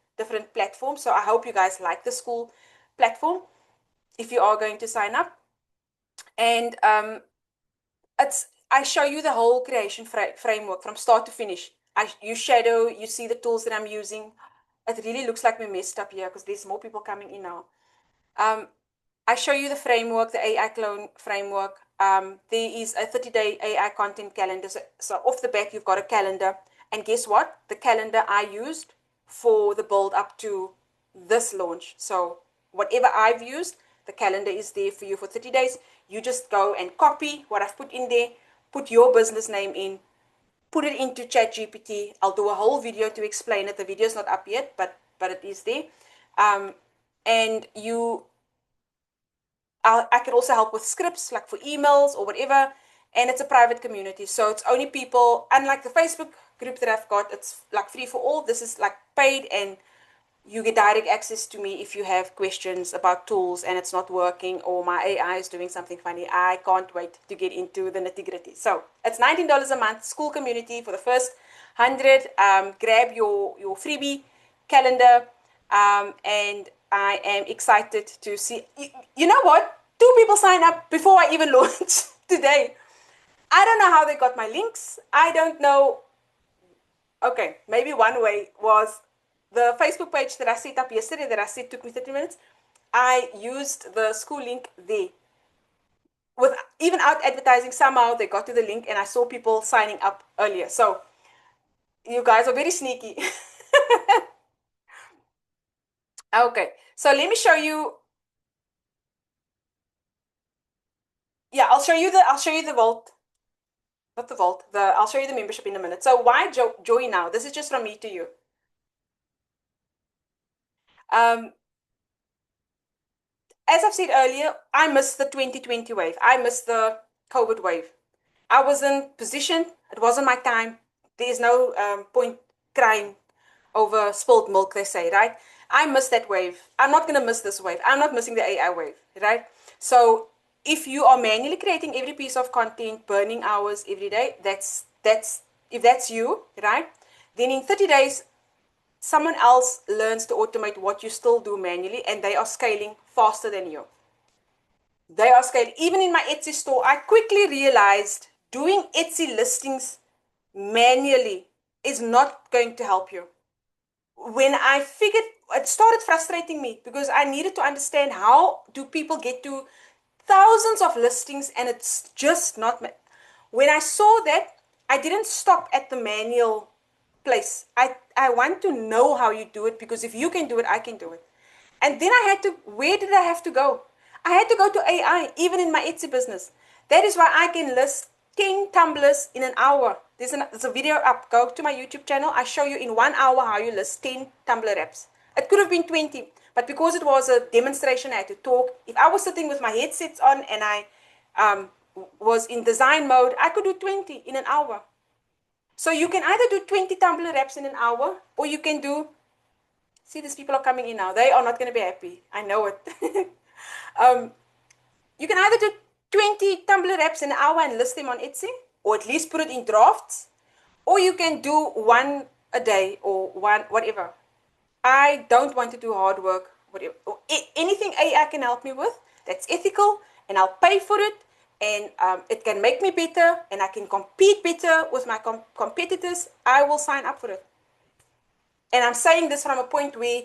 platform. So I hope you guys like the school platform if you are going to sign up. And I show you the whole creation framework from start to finish. You shadow, you see the tools that I'm using. It really looks like we messed up here because there's more people coming in now. I show you the framework, the AI clone framework. There is a 30-day AI content calendar. So off the back, you've got a calendar. And guess what? The calendar I used for the build up to this launch. So whatever I've used, the calendar is there for you for 30 days. You just go and copy what I've put in there, put your business name in, put it into ChatGPT. I'll do a whole video to explain it. The video is not up yet, but it is there. And I can also help with scripts, like for emails or whatever. And it's a private community, so it's only people. Unlike the Facebook group that I've got, it's like free for all. This is like paid, and you get direct access to me if you have questions about tools and it's not working or my AI is doing something funny. I can't wait to get into the nitty gritty. So it's $19 a month, school community for the first 100. Grab your freebie calendar, and I am excited to see. You know what? Two people signed up before I even launched today. I don't know how they got my links. I don't know. Okay, maybe one way was the Facebook page that I set up yesterday that I said took me 30 minutes. I used the school link there. With even out advertising, somehow they got to the link and I saw people signing up earlier. So you guys are very sneaky. Okay, so let me show you. Yeah, I'll show you the vault. Not the vault. I'll show you the membership in a minute. So why join now? This is just from me to you. Um, as I've said earlier, I missed the 2020 wave. I missed the COVID wave. I wasn't positioned. It wasn't my time. There's no point crying over spilled milk, they say, right? I missed that wave. I'm not going to miss this wave. I'm not missing the AI wave, right? So if you are manually creating every piece of content, burning hours every day, that's if that's you, right? Then in 30 days, someone else learns to automate what you still do manually, and they are scaling faster than you. They are scaling. Even in my Etsy store, I quickly realized doing Etsy listings manually is not going to help you. When I figured, it started frustrating me because I needed to understand how do people get to thousands of listings and it's just not. When I saw that, I didn't stop at the manual place. I want to know how you do it because if you can do it, I can do it. And then where did I have to go? I had to go to AI, even in my Etsy business. That is why I can list 10 tumblers in an hour. There's a video up. Go to my YouTube channel. I show you in 1 hour how you list 10 Tumblr apps. It could have been 20, but because it was a demonstration, I had to talk. If I was sitting with my headsets on and I was in design mode, I could do 20 in an hour. So you can either do 20 Tumblr apps in an hour, or you can do. See, these people are coming in now. They are not going to be happy. I know it. You can either do 20 Tumblr apps in an hour and list them on Etsy, or at least put it in drafts, or you can do one a day or one, whatever. I don't want to do hard work, whatever. Anything AI can help me with that's ethical, and I'll pay for it, and it can make me better, and I can compete better with my competitors. I will sign up for it. And I'm saying this from a point where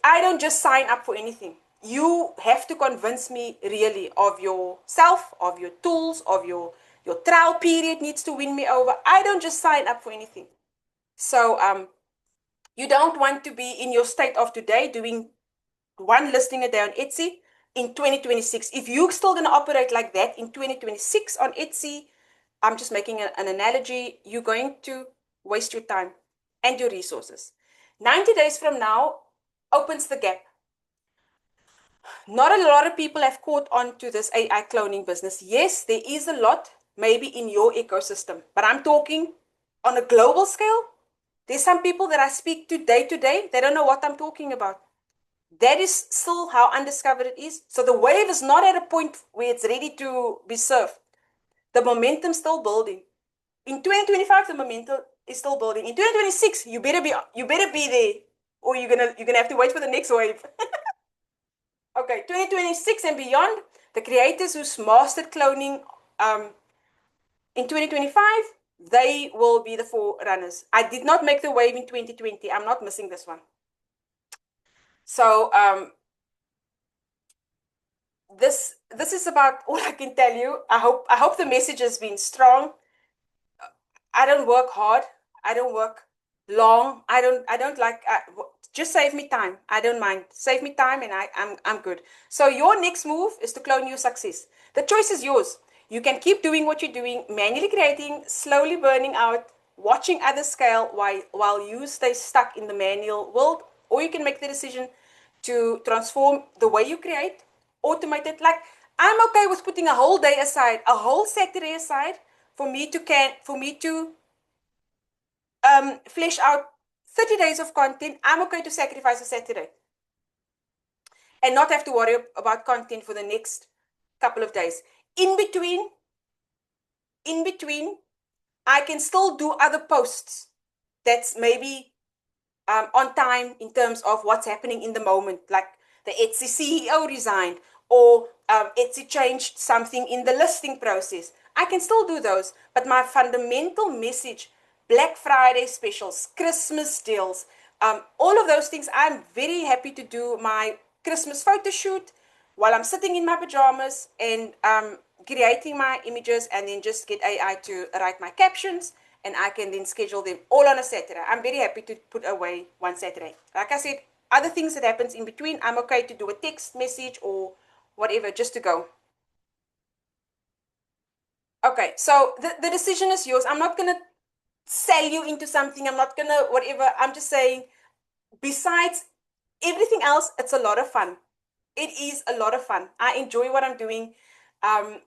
I don't just sign up for anything. You have to convince me really of yourself, of your tools, of your trial period needs to win me over. I don't just sign up for anything. So you don't want to be in your state of today doing one listing a day on Etsy in 2026. If you're still going to operate like that in 2026 on Etsy, I'm just making an analogy, you're going to waste your time and your resources. 90 days from now opens the gap. Not a lot of people have caught on to this AI cloning business. Yes, there is a lot, maybe in your ecosystem, but I'm talking on a global scale. There's some people that I speak to day, they don't know what I'm talking about. That is still how undiscovered it is. So the wave is not at a point where it's ready to be surfed. The momentum's still building. In 2025, the momentum is still building. In 2026, you better be there, or you're gonna have to wait for the next wave. Okay, 2026 and beyond, the creators who's mastered cloning in 2025, they will be the forerunners. I did not make the wave in 2020. I'm not missing this one. So this is about all I can tell you. I hope the message has been strong. I don't work hard. I don't work long. I don't like just save me time. I don't mind. Save me time and I'm good. So your next move is to clone your success. The choice is yours. You can keep doing what you're doing, manually creating, slowly burning out, watching others scale while you stay stuck in the manual world, or you can make the decision to transform the way you create, automate it. Like I'm okay with putting a whole day aside, a whole Saturday aside for me to flesh out 30 days of content. I'm okay to sacrifice a Saturday and not have to worry about content for the next couple of days. In between, in between, I can still do other posts that's maybe on time in terms of what's happening in the moment, like the Etsy CEO resigned, or Etsy changed something in the listing process. I can still do those, but my fundamental message, Black Friday specials, Christmas deals, all of those things, I'm very happy to do my Christmas photo shoot while I'm sitting in my pajamas and creating my images, and then just get AI to write my captions, and I can then schedule them all on a Saturday. I'm very happy to put away one Saturday. Like I said, other things that happens in between, I'm okay to do a text message or whatever just to go. Okay, so the decision is yours. I'm not gonna sell you into something. I'm not gonna whatever. I'm just saying, besides everything else, it's a lot of fun. It is a lot of fun. I enjoy what I'm doing. Um,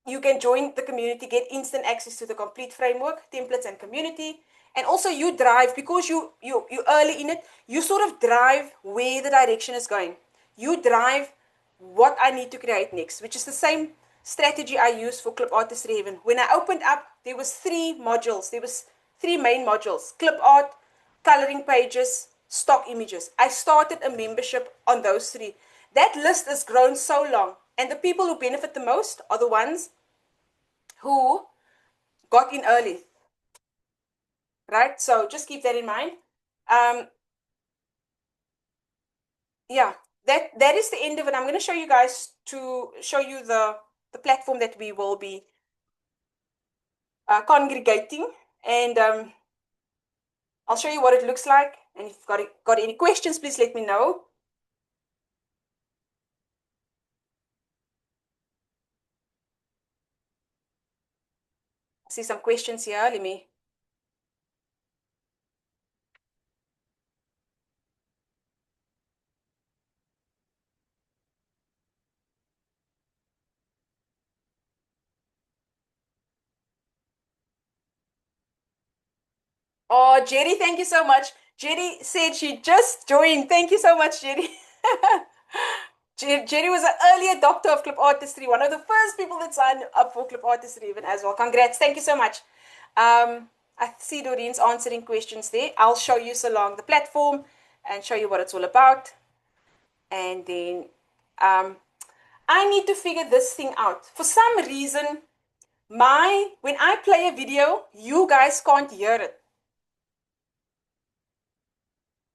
you can join the community, get instant access to the complete framework, templates, and community. And also you drive, because you early in it, you sort of drive where the direction is going. You drive what I need to create next, which is the same strategy I use for Clip Artistry Haven. When I opened up, there was three modules. There was three main modules: clip art, coloring pages, stock images. I started a membership on those three. That list has grown so long. And the people who benefit the most are the ones who got in early, right? So just keep that in mind. Um, yeah, that is the end of it. I'm going to show you guys to show you the platform that we will be congregating, and I'll show you what it looks like. And if you've got any questions, please let me know. I see some questions here. Let me. Oh, Jerry, thank you so much. Jerry said she just joined. Thank you so much, Jerry. Jerry was an early adopter of Clip Artistry, one of the first people that signed up for Clip Artistry even as well. Congrats. Thank you so much. I see Doreen's answering questions there. I'll show you so long the platform and show you what it's all about. And then I need to figure this thing out. For some reason, when I play a video, you guys can't hear it.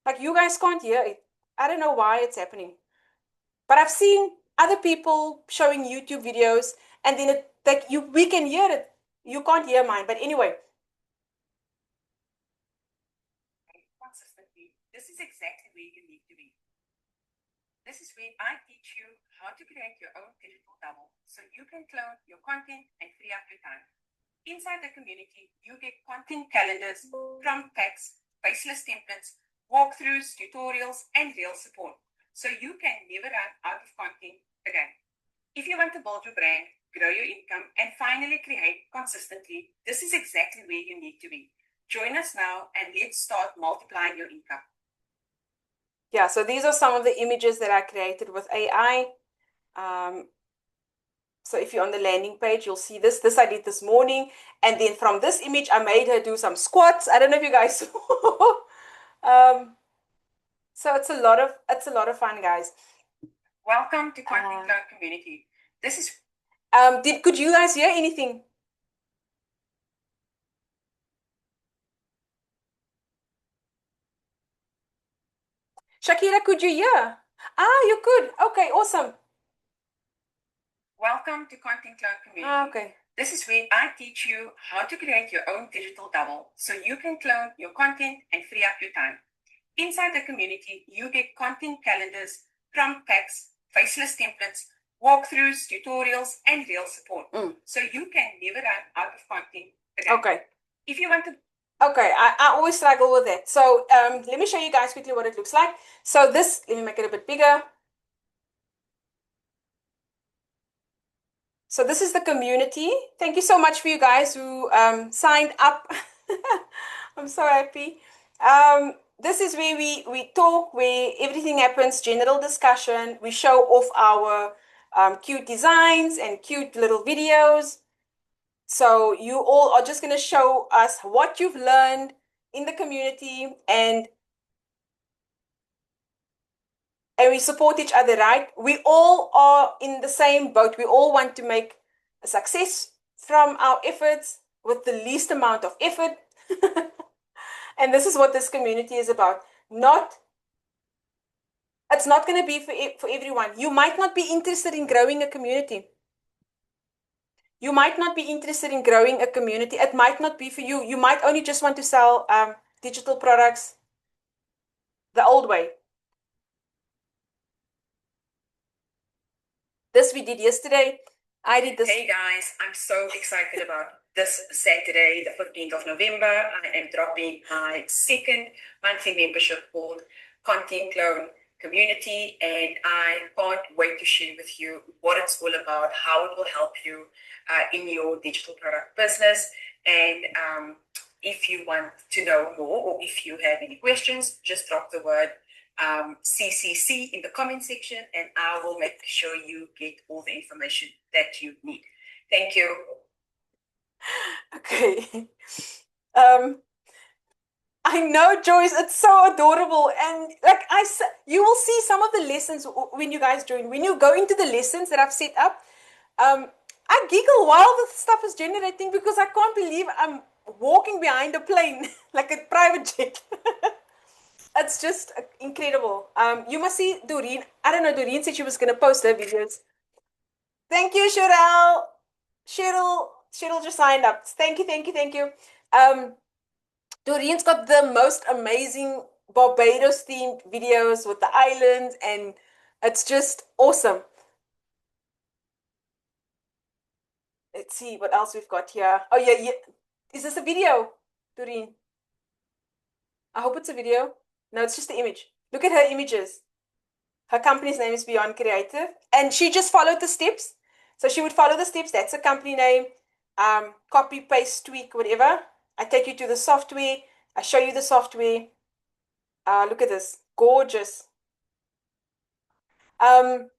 Like you guys can't hear it. I don't know why it's happening. But I've seen other people showing YouTube videos, and then we can hear it. You can't hear mine. But anyway, consistently, this is exactly where you need to be. This is where I teach you how to create your own digital double so you can clone your content and free up your time. Inside the community, you get content calendars, prompt packs, faceless templates, walkthroughs, tutorials, and real support, so you can never run out of content again. If you want to build your brand, grow your income, and finally create consistently, this is exactly where you need to be. Join us now and let's start multiplying your income. Yeah, so these are some of the images that I created with AI. So if you're on the landing page, you'll see this. This I did this morning. And then from this image, I made her do some squats. I don't know if you guys saw. So it's a lot of fun, guys. Welcome to Content Cloud Community. This is could you guys hear anything? Shakira, could you hear? Ah, you could. Okay, awesome. Welcome to Content Cloud Community. Okay. This is where I teach you how to create your own digital double so you can clone your content and free up your time. Inside the community, you get content calendars, prompt packs, faceless templates, walkthroughs, tutorials, and real support. So you can never run out of content again. Okay. If you want to. Okay, I always struggle with that. So let me show you guys quickly what it looks like. So this, let me make it a bit bigger. So this is the community. Thank you so much for you guys who signed up. I'm so happy. This is where we talk, where everything happens, general discussion. We show off our cute designs and cute little videos. So you all are just going to show us what you've learned in the community, and we support each other, right? We all are in the same boat. We all want to make a success from our efforts with the least amount of effort. And this is what this community is about. It's not going to be for everyone. You might not be interested in growing a community. You might not be interested in growing a community. It might not be for you. You might only just want to sell digital products the old way. This we did yesterday. I did this. Hey guys, I'm so excited about this Saturday, the 15th of November. I am dropping my second monthly membership called Content Clone Community, and I can't wait to share with you what it's all about, how it will help you in your digital product business. And if you want to know more, or if you have any questions, just drop the word CCC in the comment section, and I will make sure you get all the information that you need. Thank you. Okay. I know, Joyce, it's so adorable. And like you will see some of the lessons when you guys join. When you go into the lessons that I've set up, I giggle while the stuff is generating because I can't believe I'm walking behind a plane like a private jet. It's just incredible. You must see Doreen. I don't know, Doreen said she was going to post her videos. Thank you, Cheryl. Cheryl just signed up. Thank you, thank you, thank you. Doreen's got the most amazing Barbados themed videos with the islands, and it's just awesome. Let's see what else we've got here. Oh, yeah. Is this a video, Doreen? I hope it's a video. No, it's just the image. Look at her images. Her company's name is Beyond Creative, and she just followed the steps. So she would follow the steps. That's a company name. Copy, paste, tweak, whatever. I take you to the software. I show you the software. Look at this. Gorgeous. And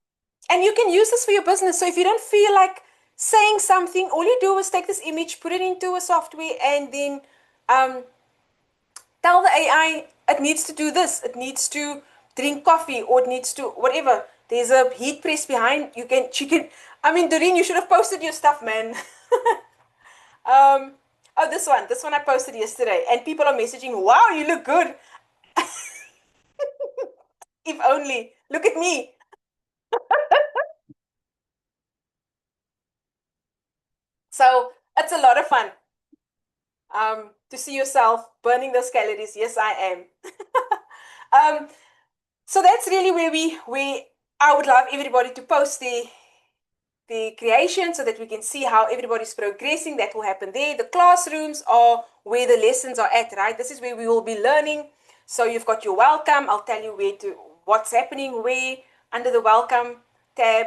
you can use this for your business. So if you don't feel like saying something, all you do is take this image, put it into a software, and then tell the AI it needs to do this. It needs to drink coffee, or it needs to whatever. There's a heat press behind. I mean, Doreen, you should have posted your stuff, man. Oh, this one I posted yesterday, and people are messaging, wow, you look good. If only. Look at me. So it's a lot of fun to see yourself burning those calories. Yes, I am. So that's really where I would love everybody to post the creation so that we can see how everybody's progressing. That will happen there. The classrooms are where the lessons are at, right? This is where we will be learning. So you've got your welcome. I'll tell you what's happening where under the welcome tab.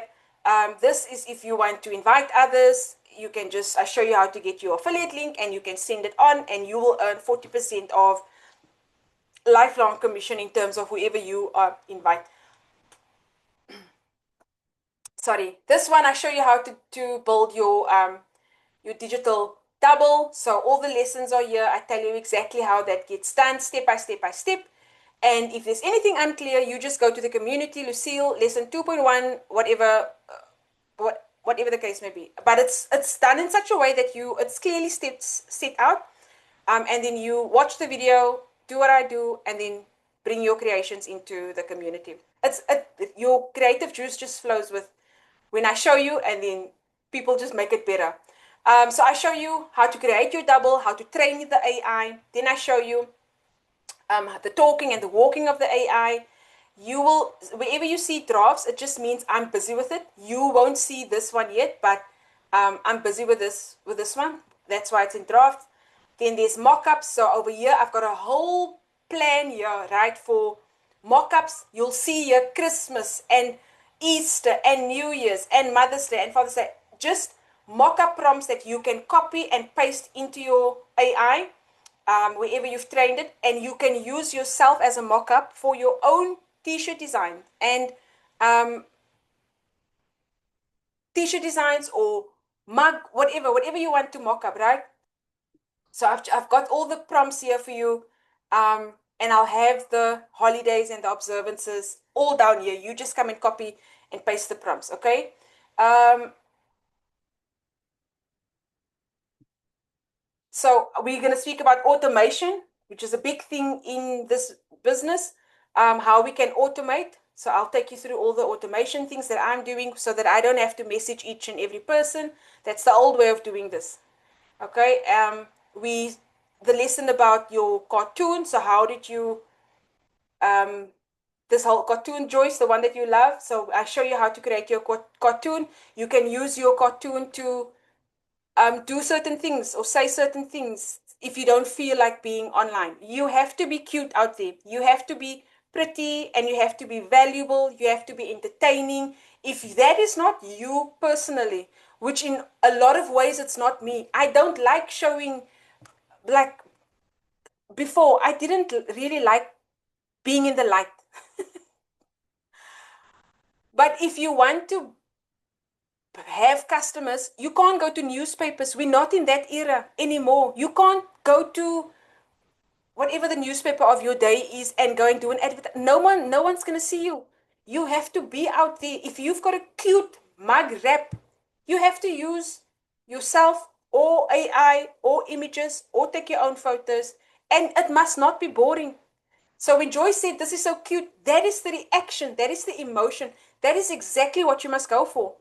This is if you want to invite others. You can I show you how to get your affiliate link, and you can send it on, and you will earn 40% of lifelong commission in terms of whoever you invite. Sorry, this one I show you how to build your digital double. So all the lessons are here. I tell you exactly how that gets done, step by step by step. And if there's anything unclear, you just go to the community, Lucille, lesson 2.1, whatever the case may be. But it's done in such a way that it's clearly steps set out. And then you watch the video, do what I do, and then bring your creations into the community. Your creative juice just flows with when I show you, and then people just make it better. So I show you how to create your double, how to train the AI. Then I show you the talking and the walking of the AI. You will, wherever you see drafts, it just means I'm busy with it. You won't see this one yet, but I'm busy with this one. That's why it's in draft. Then there's mock-ups. So over here, I've got a whole plan here, right, for mock-ups. You'll see here Christmas and Easter and New Year's and Mother's Day and Father's Day. Just mock-up prompts that you can copy and paste into your AI, wherever you've trained it, and you can use yourself as a mock-up for your own t-shirt design and um, t-shirt designs or mug, whatever you want to mock up, right? So I've got all the prompts here for you, and I'll have the holidays and the observances all down here. You just come and copy and paste the prompts, okay? Um, So we're going to speak about automation, which is a big thing in this business, how we can automate. So I'll take you through all the automation things that I'm doing so that I don't have to message each and every person. That's the old way of doing this. Okay. We the lesson about your cartoon. So how did you um, this whole cartoon, Joyce, the one that you love? So I show you how to create your cartoon. You can use your cartoon to do certain things or say certain things if you don't feel like being online. You have to be cute out there. You have to be pretty and you have to be valuable. You have to be entertaining. If that is not you personally, which in a lot of ways it's not me, I don't like showing, like before, I didn't really like being in the light. But if you want to have customers, you can't go to newspapers. We're not in that era anymore. You can't go to whatever the newspaper of your day is and go and do an advert. No one's gonna see you. You have to be out there. If you've got a cute mug wrap, you have to use yourself or AI or images or take your own photos. And it must not be boring. So when Joyce said this is so cute, that is the reaction, that is the emotion, that is exactly what you must go for.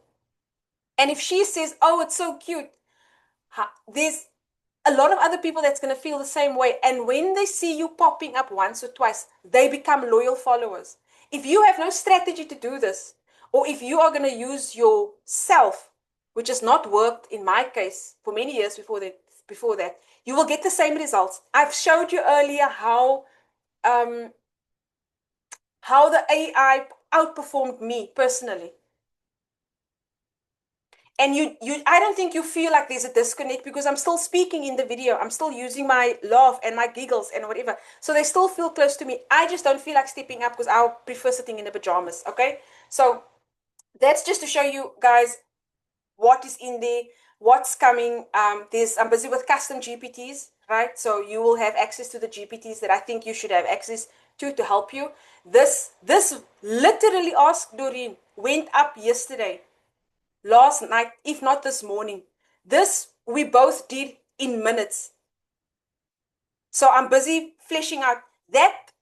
And if she says, oh, it's so cute, there's a lot of other people that's going to feel the same way. And when they see you popping up once or twice, they become loyal followers. If you have no strategy to do this, or if you are going to use yourself, which has not worked in my case for many years before that, you will get the same results. I've showed you earlier um, how the AI outperformed me personally. And I don't think you feel like there's a disconnect because I'm still speaking in the video. I'm still using my laugh and my giggles and whatever. So they still feel close to me. I just don't feel like stepping up because I'll prefer sitting in the pajamas. Okay. So that's just to show you guys what is in there, what's coming. I'm busy with custom GPTs, right? So you will have access to the GPTs that I think you should have access to help you. This literally, Ask Doreen, went up yesterday, last night, if not this morning. This we both did in minutes. So I'm busy fleshing out. That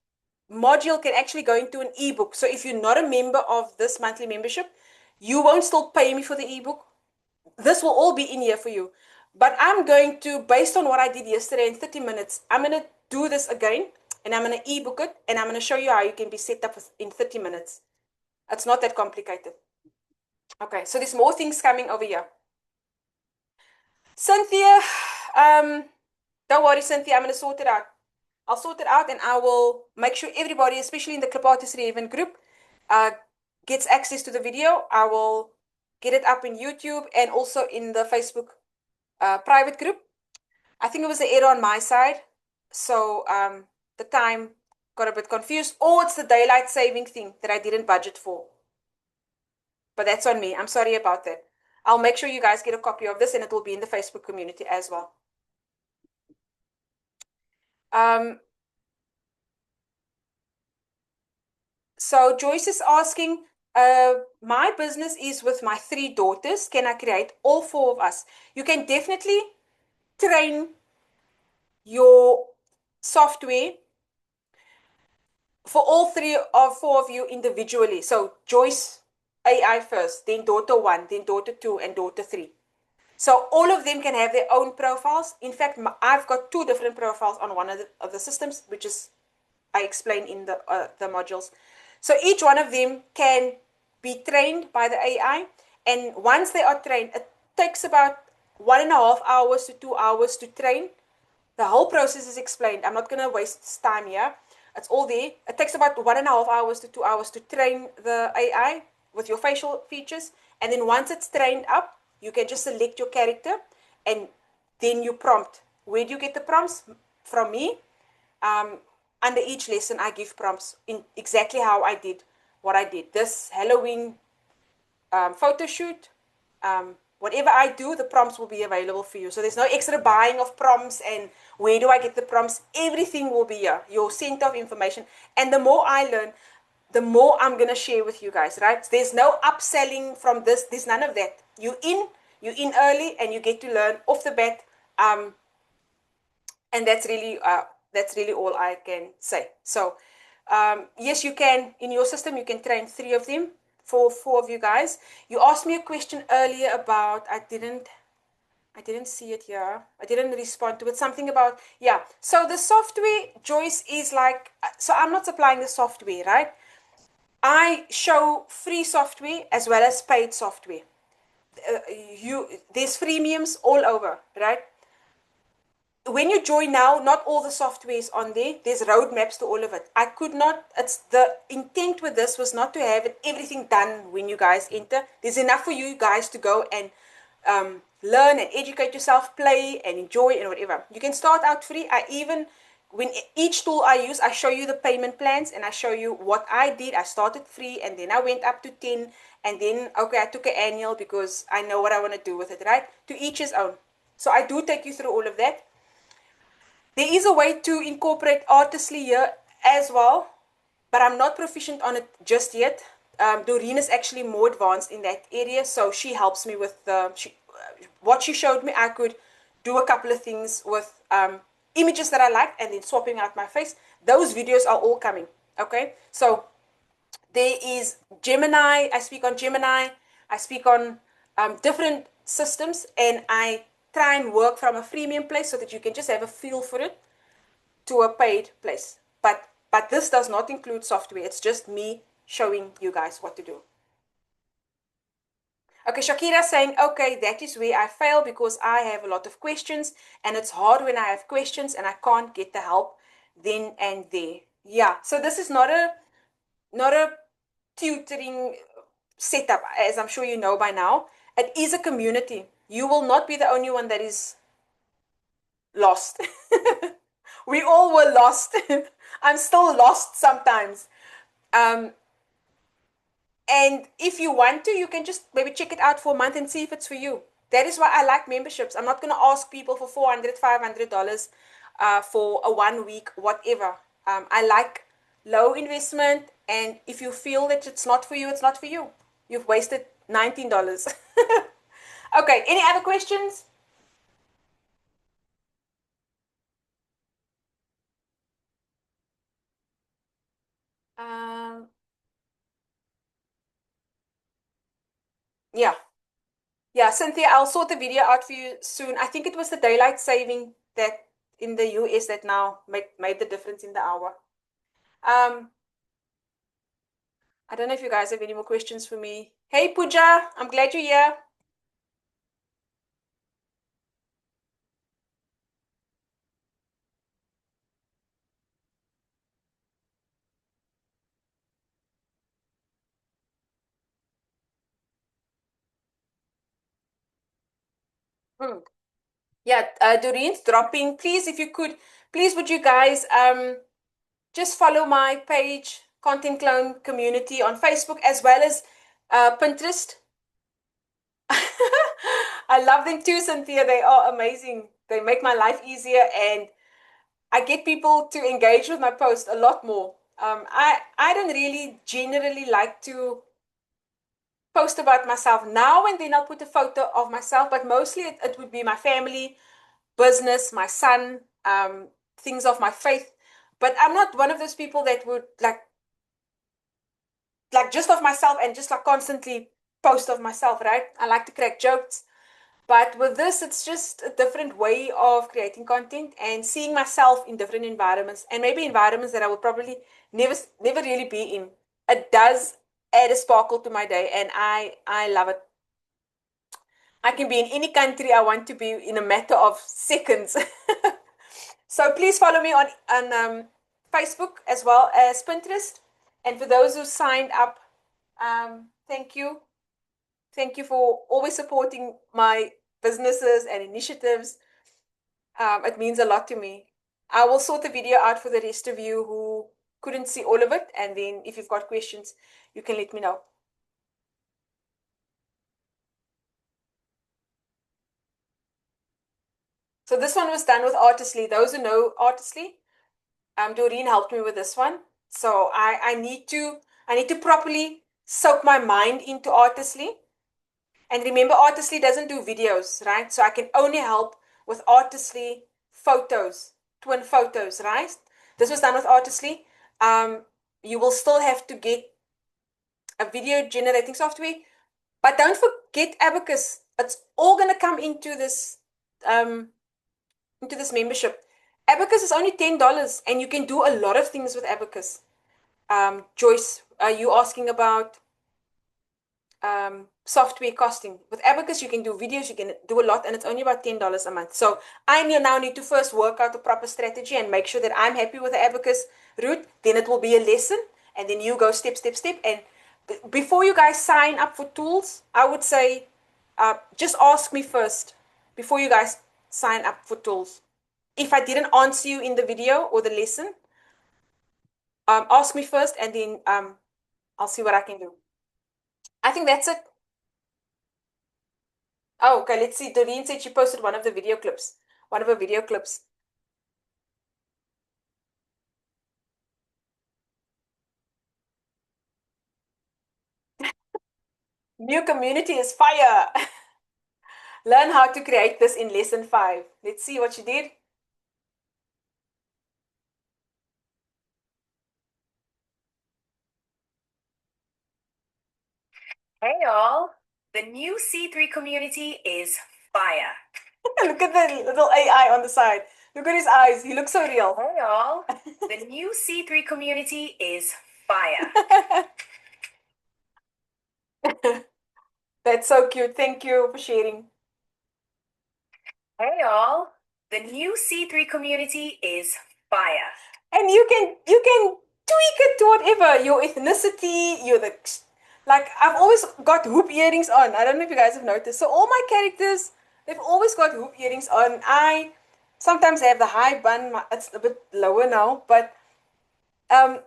module can actually go into an ebook. So if you're not a member of this monthly membership, you won't still pay me for the ebook. This will all be in here for you. But I'm going to, based on what I did yesterday in 30 minutes, I'm going to do this again and I'm going to ebook it and I'm going to show you how you can be set up in 30 minutes. It's not that complicated. Okay, so there's more things coming over here. Cynthia, um, don't worry, Cynthia, I'm going to sort it out. I'll sort it out and I will make sure everybody, especially in the Club Artistry event group, uh, gets access to the video. I will get it up in YouTube and also in the Facebook private group. I think it was the error on my side. So the time got a bit confused. Or it's the daylight saving thing that I didn't budget for. But that's on me. I'm sorry about that. I'll make sure you guys get a copy of this and it will be in the Facebook community as well. Um, so Joyce is asking, my business is with my 3 daughters. Can I create all 4 of us? You can definitely train your software for all 3 or 4 of you individually. So Joyce, AI first, then daughter one, then daughter two, and daughter three. So all of them can have their own profiles. In fact, I've got two different profiles on one of the systems, which is I explain in the modules. So each one of them can be trained by the AI, and once they are trained, it takes about 1.5 hours to 2 hours to train. The whole process is explained. I'm not going to waste time here. It's all there. It takes about 1.5 hours to 2 hours to train the AI with your facial features. And then once it's trained up, you can just select your character and then you prompt. Where do you get the prompts? From me. Um, Under each lesson, I give prompts in exactly how I did what I did. This Halloween photo shoot, whatever I do, the prompts will be available for you. So there's no extra buying of prompts and where do I get the prompts? Everything will be here, your center of information. And the more I learn, the more I'm going to share with you guys, right? There's no upselling from this. There's none of that. You're in early and you get to learn off the bat. Um, and that's really all I can say. So yes, you can in your system you can train three of them for four of you guys. You asked me a question earlier about I didn't see it here. I didn't respond to it. Something about yeah. So the software, Joyce, is like so I'm not supplying the software, right? I show free software as well as paid software. You there's freemiums all over, right? When you join now, not all the software is on there. There's roadmaps to all of it. I could not, it's the intent with this was not to have it, everything done when you guys enter. There's enough for you guys to go and learn and educate yourself, play and enjoy and whatever. You can start out free. I even, when each tool I use, I show you the payment plans and I show you what I did. I started free and then I went up to 10 and then, okay, I took an annual because I know what I want to do with it, right? To each his own. So I do take you through all of that. There is a way to incorporate Artistly here as well, but I'm not proficient on it just yet. Doreen is actually more advanced in that area, so she helps me with what she showed me. I could do a couple of things with images that I like and then swapping out my face. Those videos are all coming. Okay, so there is Gemini. I speak on Gemini. I speak on different systems, and I try and work from a freemium place so that you can just have a feel for it to a paid place. But this does not include software. It's just me showing you guys what to do. Okay, Shakira saying, okay, that is where I fail because I have a lot of questions and it's hard when I have questions and I can't get the help then and there. Yeah, so this is not a tutoring setup, as I'm sure you know by now. It is a community. You will not be the only one that is lost. We all were lost. I'm still lost sometimes. Um, and if you want to, you can just maybe check it out for a month and see if it's for you. That is why I like memberships. I'm not going to ask people for $400, $500 for a 1 week, whatever. I like low investment. And if you feel that it's not for you, it's not for you. You've wasted $19. Okay, any other questions? Um, yeah. Yeah, Cynthia, I'll sort the video out for you soon. I think it was the daylight saving that in the US that now made the difference in the hour. Um, I don't know if you guys have any more questions for me. Hey, Pooja, I'm glad you're here. Hmm. Yeah, Doreen's dropping. Please, if you could, please would you guys just follow my page, Content Clone Community on Facebook as well as Pinterest. I love them too, Cynthia. They are amazing. They make my life easier and I get people to engage with my post a lot more. I don't really generally like to post about myself now and then I'll put a photo of myself, but mostly it would be my family, business, my son, things of my faith. But I'm not one of those people that would like like just of myself and just like constantly post of myself, right? I like to crack jokes. But with this, it's just a different way of creating content and seeing myself in different environments and maybe environments that I would probably never really be in. It does add a sparkle to my day, and I love it. I can be in any country I want to be in a matter of seconds. So please follow me on Facebook as well as Pinterest. And for those who signed up, thank you. Thank you for always supporting my businesses and initiatives. It means a lot to me. I will sort the video out for the rest of you who couldn't see all of it. And then if you've got questions, you can let me know. So this one was done with Artistly. Those who know Artistly, Doreen helped me with this one. So I need to properly soak my mind into Artistly. And remember, Artistly doesn't do videos, right? So I can only help with Artistly photos, twin photos, right? This was done with Artistly. Um, you will still have to get a video generating software, but don't forget Abacus. It's all gonna come um, into this membership. Abacus is only $10, and you can do a lot of things with Abacus. Joyce, are you asking about software costing? With Abacus, you can do videos, you can do a lot, and it's only about $10 a month. So now need to first work out the proper strategy and make sure that I'm happy with the Abacus route. Then it will be a lesson, and then you go step, step, step. And before you guys sign up for tools, I would say just ask me first before you guys sign up for tools. If I didn't answer you in the video or the lesson, ask me first, and then I'll see what I can do. I think that's it. Oh, okay. Let's see. Doreen said she posted one of the video clips. One of her video clips. New community is fire. Learn how to create this in lesson 5. Let's see what she did. Hey y'all. The new C3 community is fire. Look at the little AI on the side. Look at his eyes. He looks so real. Hey y'all. The new C3 community is fire. That's so cute. Thank you for sharing. Hey y'all. The new C3 community is fire. And you can tweak it to whatever your ethnicity, you're the like I've always got hoop earrings on. I don't know if you guys have noticed. So all my characters, they've always got hoop earrings on. I sometimes have the high bun. It's a bit lower now, but um,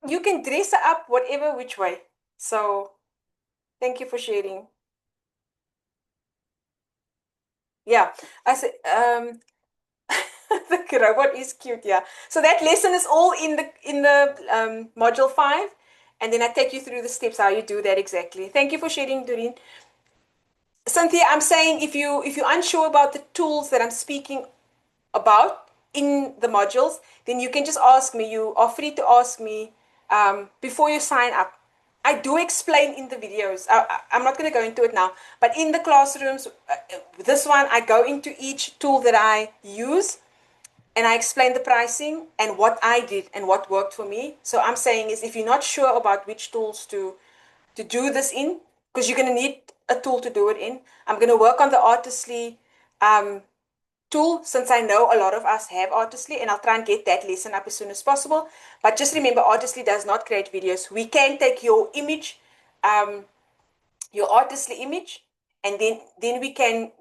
you can dress it up whatever which way. So thank you for sharing. Yeah, I said the robot is cute, yeah. So that lesson is all in the module 5, and then I take you through the steps how you do that exactly. Thank you for sharing, Doreen. Cynthia, I'm saying if you're unsure about the tools that I'm speaking about in the modules, then you can just ask me. You are free to ask me before you sign up. I do explain in the videos. I'm not going to go into it now, but in the classrooms, this one, I go into each tool that I use and I explain the pricing and what I did and what worked for me. So I'm saying is if you're not sure about which tools to do this in, because you're going to need a tool to do it in, I'm going to work on the Artistly um, tool since I know a lot of us have Artistly, and I'll try and get that lesson up as soon as possible. But just remember, Artistly does not create videos. We can take your image, um, your Artistly image, and then we can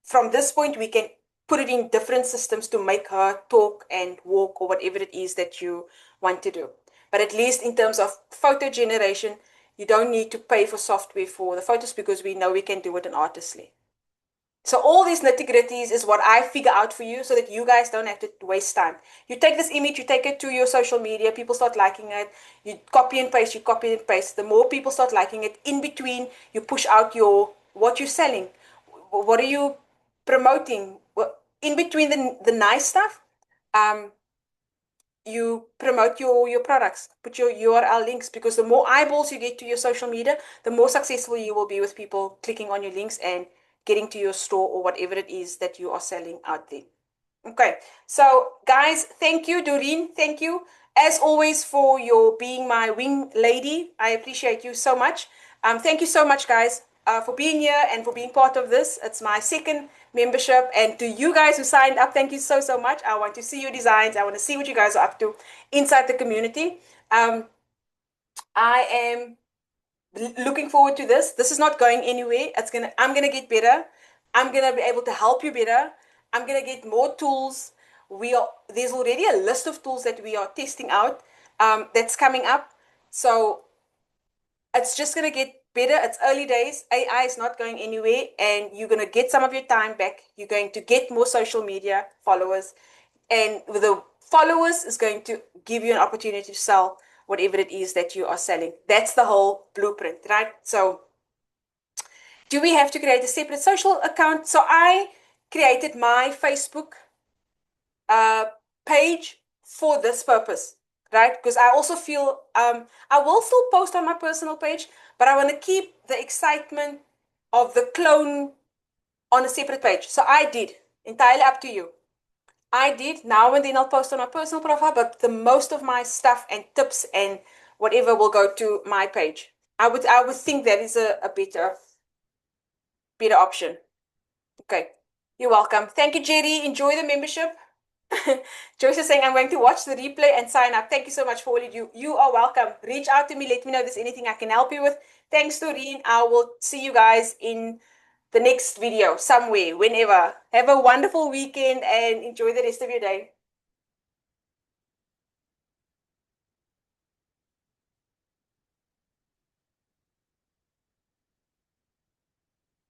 from this point we can put it in different systems to make her talk and walk or whatever it is that you want to do. But at least in terms of photo generation, you don't need to pay for software for the photos because we know we can do it in Artistly. So all these nitty gritties is what I figure out for you so that you guys don't have to waste time. You take this image, you take it to your social media, people start liking it, you copy and paste. The more people start liking it, in between, you push out what you're selling. What are you promoting? In between the nice stuff, um, you promote your products, put your URL links, because the more eyeballs you get to your social media, the more successful you will be with people clicking on your links and getting to your store or whatever it is that you are selling out there. Okay, so guys, thank you, Doreen. Thank you, as always, for your being my wing lady. I appreciate you so much. Thank you so much, guys, for being here and for being part of this. It's my second membership, and to you guys who signed up, thank you so so much. I want to see your designs. I want to see what you guys are up to inside the community. I am looking forward to this. This is not going anywhere. I'm gonna get better. I'm gonna be able to help you better. I'm gonna get more tools. There's already a list of tools that we are testing out, that's coming up. So it's just gonna get better. It's early days. AI is not going anywhere, and you're gonna get some of your time back. You're going to get more social media followers, and the followers is going to give you an opportunity to sell whatever it is that you are selling. That's the whole blueprint, right? So do we have to create a separate social account? So I created my Facebook uh, page for this purpose, right? Because I also feel I will still post on my personal page, but I want to keep the excitement of the clone on a separate page. So I did, entirely up to you. I did. Now and then I'll post on my personal profile, but the most of my stuff and tips and whatever will go to my page. I would think that is a better option. Okay. You're welcome. Thank you, Jerry. Enjoy the membership. Joyce is saying, I'm going to watch the replay and sign up. Thank you so much for all you do. You are welcome. Reach out to me. Let me know if there's anything I can help you with. Thanks, Doreen. I will see you guys in the next video somewhere, whenever. Have a wonderful weekend and enjoy the rest of your day.